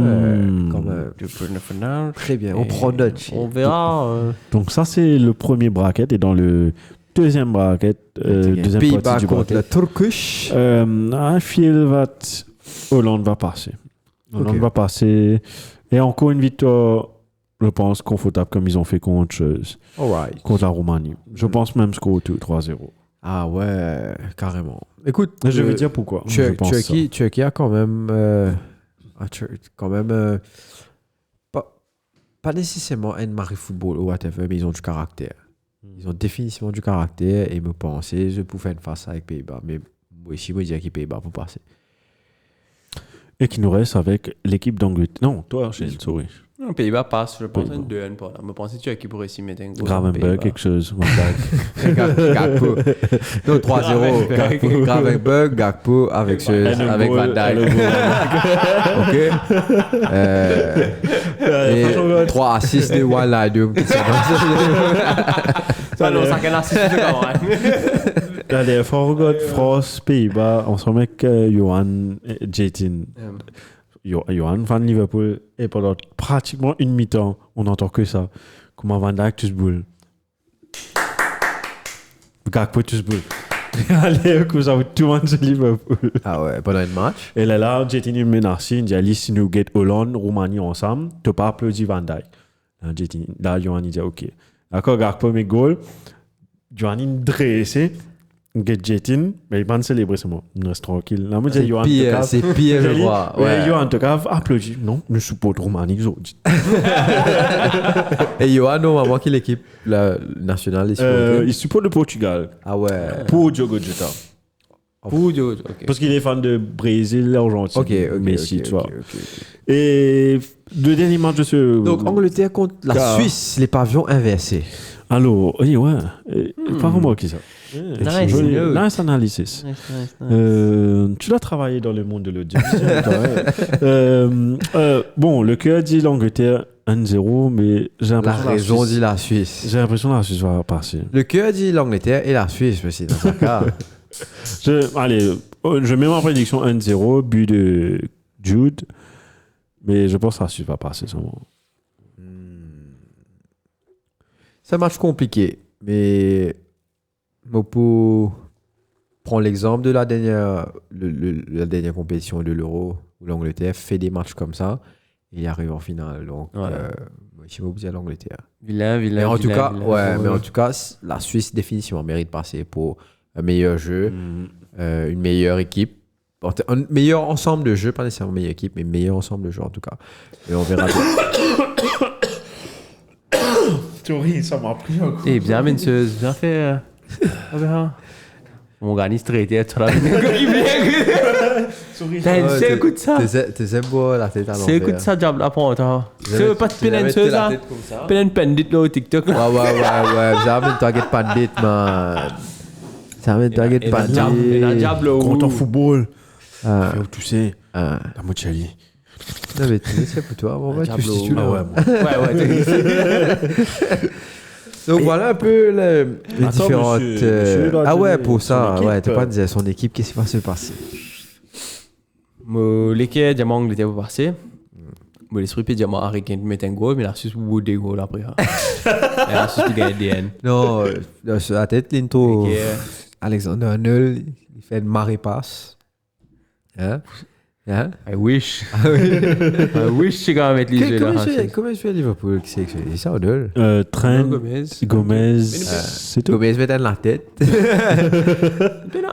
quand même. De Bruno Fernandes. Très bien, on Et prend note. On verra. Donc ça, c'est le premier bracket. Et dans le deuxième bracket, deuxième Pays-Bas partie du contre bracket, le Turkish. Hollande va passer. Hollande Ok. va passer. Et encore une victoire, je pense, confortable comme ils ont fait Alright. contre la Roumanie. Je pense même score tout 3-0. Ah ouais, carrément. Écoute, Je vais dire pourquoi. Je pense Turquie a quand même, pas nécessairement un mari football ou whatever, mais ils ont du caractère. Ils ont définitivement du caractère et me penser, je pouvais faire une face avec Pays-Bas, mais moi aussi, je me dis qu'il Pays-Bas pour passer. Et qui nous reste avec l'équipe d'Angleterre. Non, toi, Shane, sorry. Les Pays-Bas passe, je pense, Pays-Bas. une 2-1 pour là. Je pense que tu as qui pourrait s'y mettre un goal. Gravenberg, quelque chose. Gakpo. Non, 3-0. Gravenberg, Gakpo avec Van Dijk. Ok. Et 3 assists de Wijnaldum. Ça, non, ça can assist quand même. Allez, Forgot, France, Pays-Bas, on se remet avec Johan Jetin. Johan van Liverpool. Et pendant pratiquement une mi-temps, on n'entend que ça. Comment Van Dijk touche boule. Gakpo touche boule. Allez, comme ça, tout le monde se Liverpool. Ah ouais, pendant un match. Et là, Jetin il menace, il dit, allez, si nous get Hollande, Roumanie ensemble, tu n'as pas applaudi Van Dijk. Là, Johan il dit, ok. D'accord, Gakpo met goal. Johan il dresse. Get Jetin, mais il va célébrer ce moment. Il reste tranquille. Là, moi, je dis, Johan, C'est pire, je crois. Ouais, Johan, tu as applaudi. Non, nous supportons Roumanie. Et Johan, normalement, quelle équipe nationale est Il supporte le Portugal. Ah ouais. Pour Diogo Jota. Ok. Parce qu'il est fan de Brésil, l'Argentine, Ok, Messi, ok, tu vois. ok. Et le dernier match de ce... Donc, Angleterre contre la Car- Suisse, les pavillons inversés. Alors, oui, ouais. Pas remarqué ça. Nice Joli. note. Nice analysis. Nice. Tu l'as travaillé dans le monde de l'audiovisuel, toi, ouais. Bon, le cœur dit l'Angleterre 1-0, mais j'ai La l'impression raison Suisse- dit la Suisse. J'ai l'impression que la Suisse va passer. Le cœur dit l'Angleterre et la Suisse aussi, dans ce cas. Allez, je mets ma prédiction 1-0, but de Jude, mais je pense que la Suisse va passer sûrement. C'est un match compliqué, mais pour prendre l'exemple de la dernière compétition de l'Euro, où l'Angleterre fait des matchs comme ça, et il arrive en finale. Donc, Voilà. je suis obligé à l'Angleterre. Vilain. Mais en tout cas, la Suisse définitivement mérite de passer pour un meilleur jeu, une meilleure équipe, un meilleur ensemble de jeux, pas nécessairement meilleure équipe, mais meilleur ensemble de jeux en tout cas. Et on verra bien. Sorry, ça m'a pris un coup. Eh bien, menseuse, bien fait. On verra. Mon gars, il traité, tu l'as C'est écoute ça. T'es beau la tête à l'envers. C'est écoute ça, diable, là, pour toi. C'est pas de Tu l'avais penenceuse, la là. tête comme ça. Peine pendit, là, au TikTok. Ouais. Jamais toi get pandit, man. Jamais toi get Et un pandit. diable, Contre en football, Ah, tu sais, ah. la Mochali. Non, mais tu sais, c'est pour toi. On va Diablo. tu titules. Ah ouais, Ouais. Donc voilà un peu les Attends, différentes. monsieur doit Ah ouais, donner pour son ça. équipe. Ouais, t'es pas dire son équipe, qu'est-ce qui va se passer? L'équipe diamant Angleterre va passer. L'esprit peut diamant Harry Kane mettre un goal, mais la Suisse vous des goals après. Et la Suisse qui gagne DN. Non, sur la tête, Linto, Ok. Alexander Arnold, il fait une marée passe. Hein? I wish. I wish tu vas mettre les yeux là. Comment il fait à Liverpool? C'est ça, Arnold? Trent, Gomez. Gomez, c'est tout. Gomez met dans la tête.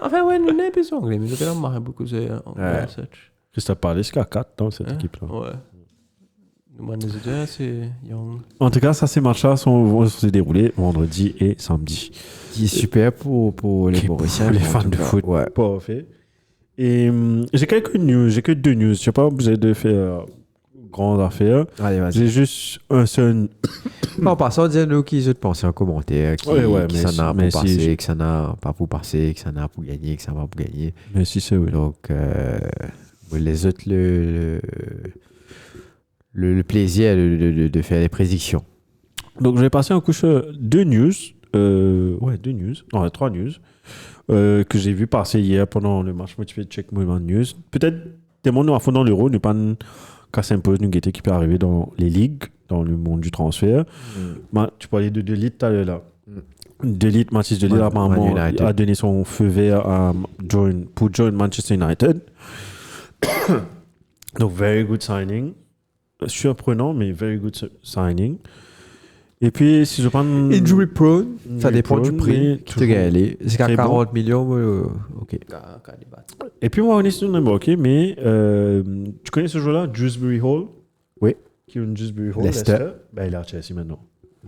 Enfin, ouais, nous n'avons pas anglais, mais nous avons marqué beaucoup de Ouais. research. Christophe Palace qui a 4 dans cette équipe-là. Ouais. Nous, les autres, c'est Young. En tout cas, ça, ces matchs-là vont se dérouler vendredi et samedi. Qui est super pour les Borussiens. Pour les en fans tout de cas. foot. Ouais. Parfait. Et j'ai quelques news, j'ai que 2 news. Je sais pas, vous avez de faire grande affaire. Allez, vas-y. J'ai juste un seul. En passant, dis-nous qui je te pensais en commentaire, qui mais s'en a mais pour si passer, qui s'en a pas pour passer, qui s'en a pour gagner, qui s'en va pour gagner. Mais si c'est oui. Donc, les autres, le plaisir de faire des prédictions. Donc, je vais passer en couche deux news. Deux news. Non, trois news. Que j'ai vu passer hier pendant le match motivé de Check Movement News. Peut-être des mondes à fond dans l'euro, ne pas casser un peu une gaieté qui peut arriver dans les ligues, dans le monde du transfert. Tu parlais de Delite tout à l'heure là. Delite, Mathis Delite, apparemment, a donné son feu vert pour join Manchester United. Donc, very good signing. Surprenant, mais very good signing. Et puis, si je prends... Injury prone, ça dépend du prix qui te gagne. C'est qu'à Très 40 millions, ok. Et puis, moi, on est sur le ok, mais tu connais ce joueur-là, Dewsbury Hall? Oui. Kieran Dewsbury Hall, Leicester. Ben, il est à Chelsea maintenant.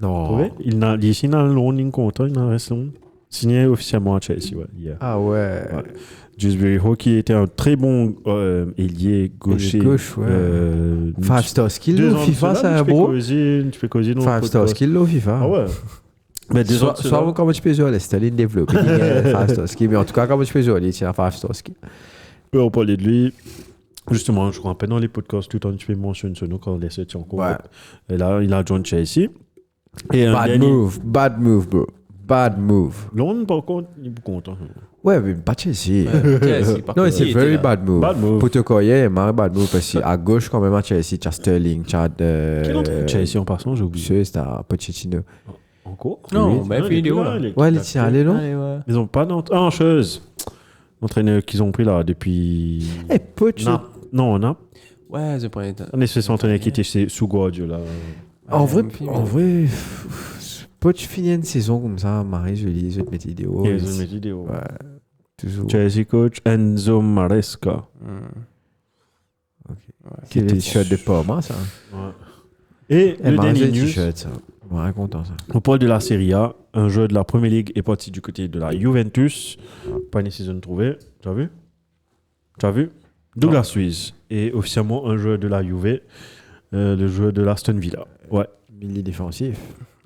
Non. Ouais. Il est signé dans le loaning contrat, il en reste long. Signé officiellement à Chelsea, ouais. Yeah. Ah ouais. Dewsbury Hall, qui était un très bon ailier gaucher. Gauche, ouais. 5-star skill, 2 au ans de FIFA, cela, c'est un bro. Tu peux causer dans 5-star skill, au FIFA. Ah ouais. Mais déjà, Soit comment tu peux jouer, c'est il développe. 5-star skill, mais en tout cas, comment tu peux jouer, il tient 5-star skill. on parlait de lui. Justement, je crois un peu dans les podcasts, tout le temps, tu fais mention sur nous quand les sorties en cours. Ouais. Et là, il a joint Chelsea. Et Bad move, bro. Bad move. Londres, par contre, il est content. Ouais, mais pas Chelsea. Non, Non, c'est very bad move. Bad move. Pour te coller, c'est bad move parce qu'à gauche, quand même, à Chelsea, tu as Sterling, tu as. Quel autre Chelsea en passant, j'ai oublié. C'est à Pochettino. Encore Non, ben, il vidéo, là, là. il est- Ouais, il tient allé, non? Ils ont pas chose. L'entraîneur qu'ils ont pris là depuis. Eh, Pochettino. Non, on a. Ouais, c'est pas étonnant. On est ce entraîneur qui était sous Guardiola. En vrai, Poch finit une saison comme ça, Marie, je lis, je te mets des vidéos. Ils ont mis vidéo. Ouais, toujours. Chelsea coach Enzo Maresca. Qui est le t-shirt de Parma, ça. Et Eh, le Marie, dernier le news. t-shirt, ça. Ouais, content, ça. On parle de la Serie A. Un joueur de la Premier League est parti du côté de la Juventus. Pas une saison trouvée. Tu as vu Douglas Suisse est officiellement un joueur de la Juve. Le joueur de l'Aston Villa. Ouais. Milieu défensif.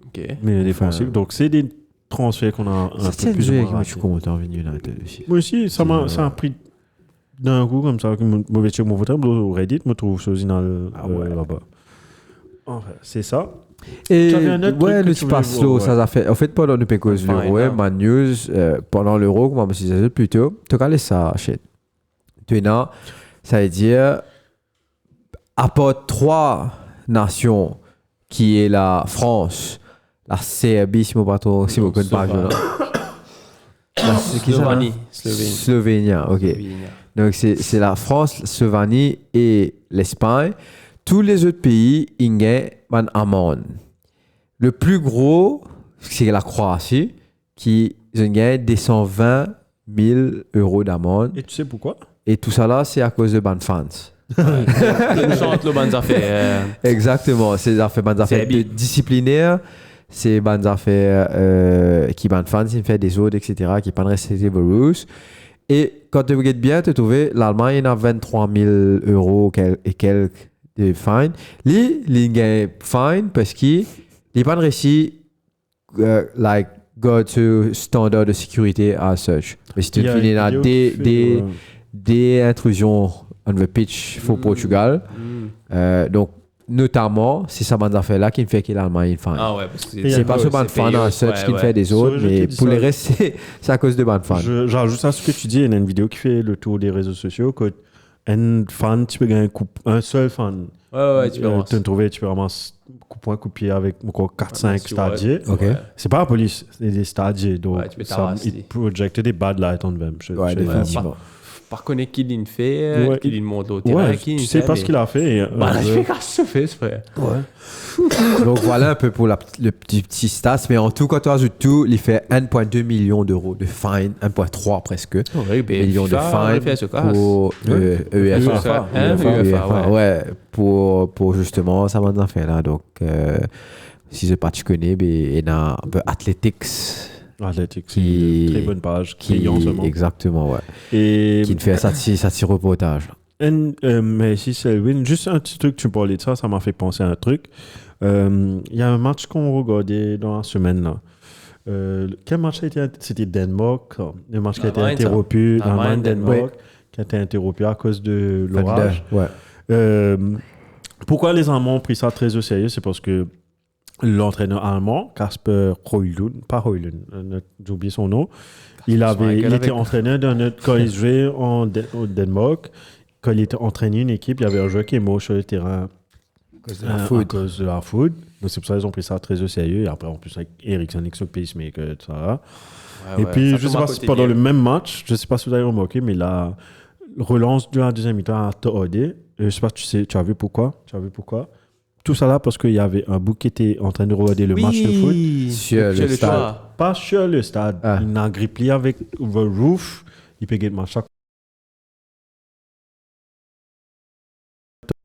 Ok. Mais défensif. Donc, c'est des transferts qu'on a un C'est peu un plus ou jeu moins qui m'a ratés. toujours content venu United aussi. Moi aussi, ça a pris d'un coup comme ça. Mauvais check mon tableau au Reddit. Me trouve chose dans là-bas. Enfin, c'est ça. Et Tu avais un autre ouais, truc que le tu petit voulais passe slow, voir, ça a fait. En fait, pendant le Pecos Fine, l'Euro, hein. ma news, pendant l'Euro, comme on me disait plus tôt, tu as ça, shit. Tu es là, ça veut dire, à part 3 nations, qui est la France, la Serbie, si je ne connais pas, Slovénie. Slovénie, ok. Donc, c'est la France, la Slovénie et l'Espagne. Tous les autres pays, ils gagnent une amende. Le plus gros, c'est la Croatie, qui gagne des 120 000 euros d'amende. Et tu sais pourquoi? Et tout ça là, c'est à cause de ban fans. Nous chante le bonnes affaires. Exactement, c'est des affaires disciplinaires. C'est des affaires qui ban fans, qui fait des autres, etc., qui ne respectent pas les rules. Et quand tu regardes bien, tu trouves l'Allemagne a 23 000 euros et quelques de fine. Il gagne fine parce qu'il n'a pas réussi like go to standard de sécurité as such. Mais si tu finis là des intrusions on the pitch pour Portugal, donc notamment c'est ça bande affaire là qui me fait qu'il a l'Allemagne fine. Ah ouais, parce que C'est pas ce bande fan as such qui me fait des autres, mais pour les restes c'est à cause de bande fan. J'ajoute à ce que tu dis, il y a une vidéo qui fait le tour des réseaux sociaux que un fan, tu peux gagner un seul fan. Ouais, tu peux ramasser. Tu peux ramasser coup point, coup pied avec 4-5 stadiers. Ok. C'est pas la police, c'est des stadiers. Donc, Ouais, tu peux t'arraser. ils projectent des bad lights en même. Ouais, définitivement. Par contre, qui l'in fait, Ouais. qui l'in monte au terrain, Ouais, qui tu sais pas ce qu'il a fait. et, Bah, je fais qu'est-ce que ça fait, frère. Donc voilà un peu pour le petit stats, mais en tout, quand tu ajoutes tout, il fait 1,2 million d'euros de fine, 1,3 presque. Millions de fine pour UEFA. UEFA, Ouais, pour justement ça m'en fait là. Donc, si je pas tu connais, il y a un peu Athletics Athletic, qui- c'est une très bonne page. qui Payant seulement. exactement, ouais, Et qui fait ça petit reportage. mais si c'est win, juste un petit truc, tu parlais de ça, ça m'a fait penser à un truc. Il y a un match qu'on regardait dans la semaine là. Quel match a été C'était Danemark. Le match qui a été Allemagne, ça. interrompu. Allemagne, Danemark, ouais. qui a été interrompu à cause de l'orage. Ouais. Pourquoi les Allemands ont pris ça très au sérieux? C'est parce que l'entraîneur allemand, Kasper Højlund, pas Højlund, j'ai oublié son nom, il était entraîneur quand il jouait au Danemark, quand il était entraîné une équipe, il y avait un joueur qui est mort sur le terrain à cause de la foot. Donc c'est pour ça qu'ils ont pris ça très au sérieux. Et après, en plus, avec Eriksen, avec pacemaker, tout ça. Et puis, je sais pas si pendant le même match, je sais pas si vous avez remarqué, mais la relance de la deuxième mi-temps a tordé. Je sais pas, tu as vu pourquoi? Tout ça là parce qu'il y avait un bouc qui était en train de regarder le match de foot. Sur le stade. Pas sur le stade. Il a grippé avec le roof. Il peut gagner chaque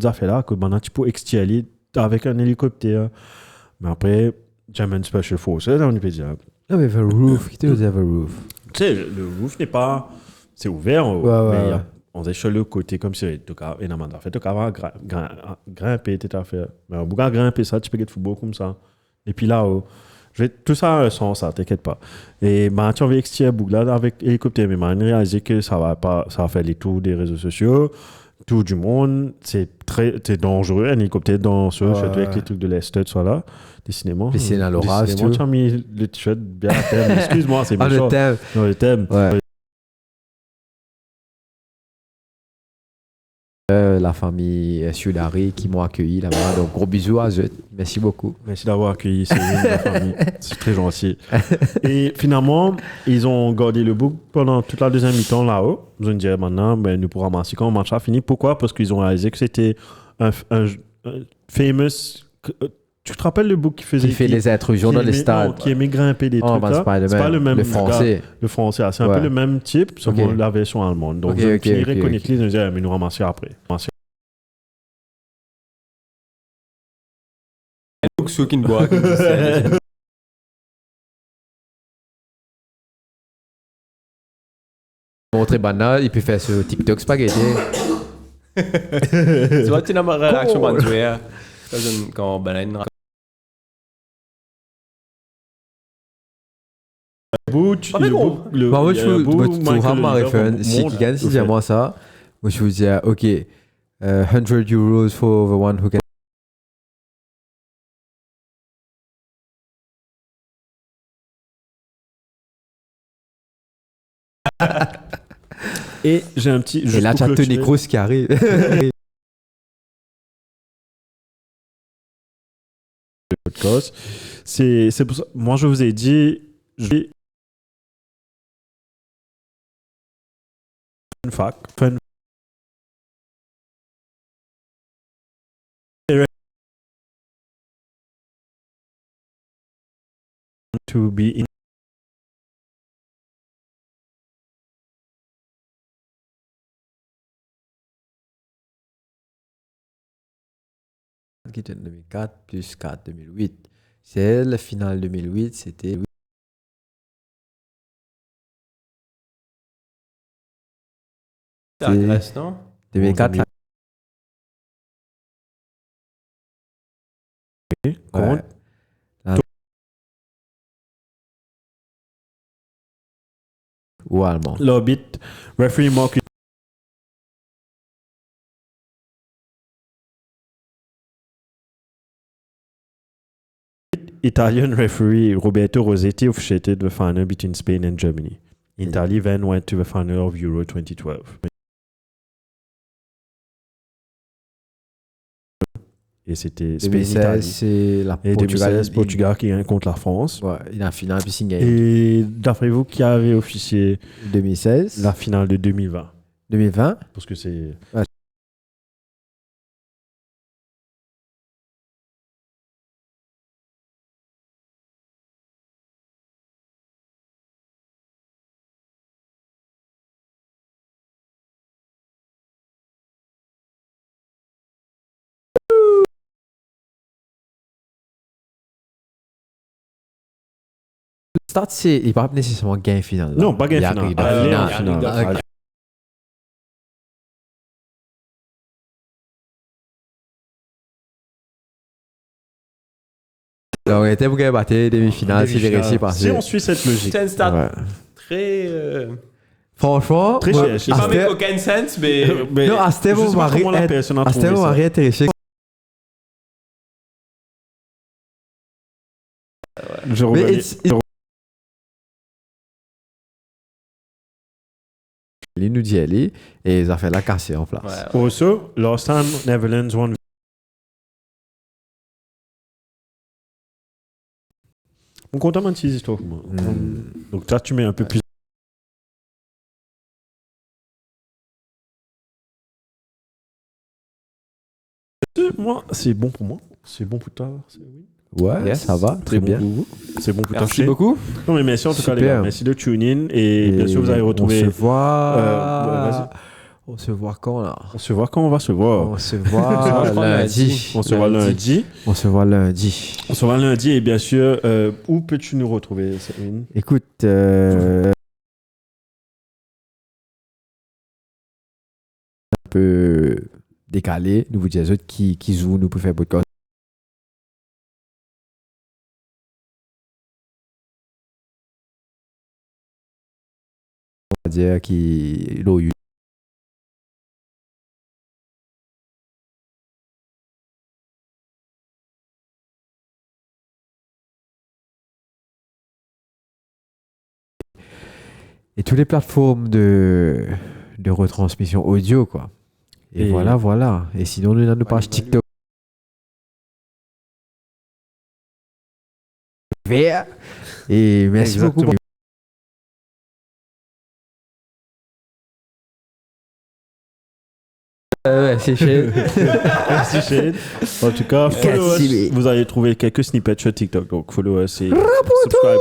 affaire là que maintenant tu peux extirper avec un hélicoptère. Mais après, German Special Forces, on peut dire. Non, mais the roof, qui te dit the roof? Tu sais, le roof n'est pas. C'est ouvert, mais on est sur le côté comme si tu avais grimper tes affaires. Mais on peut grimper ça, tu peux gagner football comme ça. Et puis là, tout ça a un sens, ça, t'inquiète pas. Et tu as extirpé Bougla avec hélicoptère, mais maintenant, réalisé que ça va faire les tours des réseaux sociaux. Tout du monde, c'est dangereux, un hélicoptère surtout avec les trucs de l'Est, soit là, décidément. Puis c'est dans l'orage, tu as mis le t-shirt bien à thème. Excuse-moi, c'est méchant. Le thème. Non, le thème. Ouais. La famille Sulari qui m'ont accueilli là-bas. Donc, gros bisous à eux. Merci beaucoup. Merci d'avoir accueilli la famille. C'est très gentil. Et finalement, ils ont gardé le bouc pendant toute la deuxième mi-temps là-haut. Ils ont dit maintenant, nous pourrons ramasser quand le match a fini. Pourquoi? Parce qu'ils ont réalisé que c'était un famous. Tu te rappelles le bouc qui fait les intrusions dans les stades? Qui aimait grimper des trucs là. C'est pas le même. Le français. Le français, c'est un peu le même type, sauf la version allemande. Donc, je finirai connecter, ils ont dit, mais nous ramasser après. Ceux qui ne boivent. Montrer banal, il peut faire ce TikTok spaghetti. Tu vois, tu n'as pas réaction à jouer. Quand Baleine. Moi, je trouve ma référence. Si quelqu'un dit à moi ça, moi, je vous dis, OK, 100 euros for the one who can. Et j'ai un petit. Et là, tu as Tony Kroos qui arrive. C'est pour ça. Moi, je vous ai dit. Fun. To be in. Qui était en 2004 plus 4 2008. C'est la finale 2008, c'était. C'est Grèce, non? 2004. Contre. Ou allemand. L'orbit. Referee Mark. Italian referee Roberto Rossetti officiated the final between Spain and Germany. Italy then went to the final of Euro 2012. Et c'était Spain-Italie. C'est la et 2016, Portugal qui gagne contre la France. Ouais, il a la finale puis il Et d'après vous, qui avait officié 2016 la finale de 2020? 2020 Parce que c'est... Ouais. Le stade, il n'est pas nécessairement gain final. Non, pas gain final. Donc, on était pour gagner battre demi-finale, si j'ai réussi par si on suit cette logique. C'est un stade très. Franchement, très cher. Je ne sais pas, mais aucun sens, mais. Non, à ce moment, on m'a rien intéressé. Je Mais revenais. il nous dit aller et ils ont fait la casser en place. Ouais. Also, last time, Netherlands won. On compte un petit histoire. Moi. Donc, toi, tu mets un peu plus. Moi, c'est bon pour moi. C'est bon pour toi. Oui. Ouais, Yes. ça va, très bon bien. pour vous. C'est bon pour toi. Merci beaucoup. Non, mais merci en tout cas, les Super. gars. Merci de tune in. Et bien sûr, vous allez retrouver. On se voit. vas-y. On se voit quand là? On se voit quand on va se voir. On se voit lundi. On se voit lundi. On se voit lundi. On se voit lundi. Et bien sûr, où peux-tu nous retrouver, Céline? Écoute, un peu décalé. Nous vous disons les autres qui jouent, nous pouvons faire podcast. On va dire qui l'ont eu. Et toutes les plateformes de retransmission audio, quoi. Et voilà. Et sinon, nous avons nos pages TikTok. Et merci Exactement. beaucoup. Ouais, c'est chez. Merci, Shane. En tout cas, follow Cassé. us. Vous allez trouver quelques snippets sur TikTok. Donc, follow us et subscribe.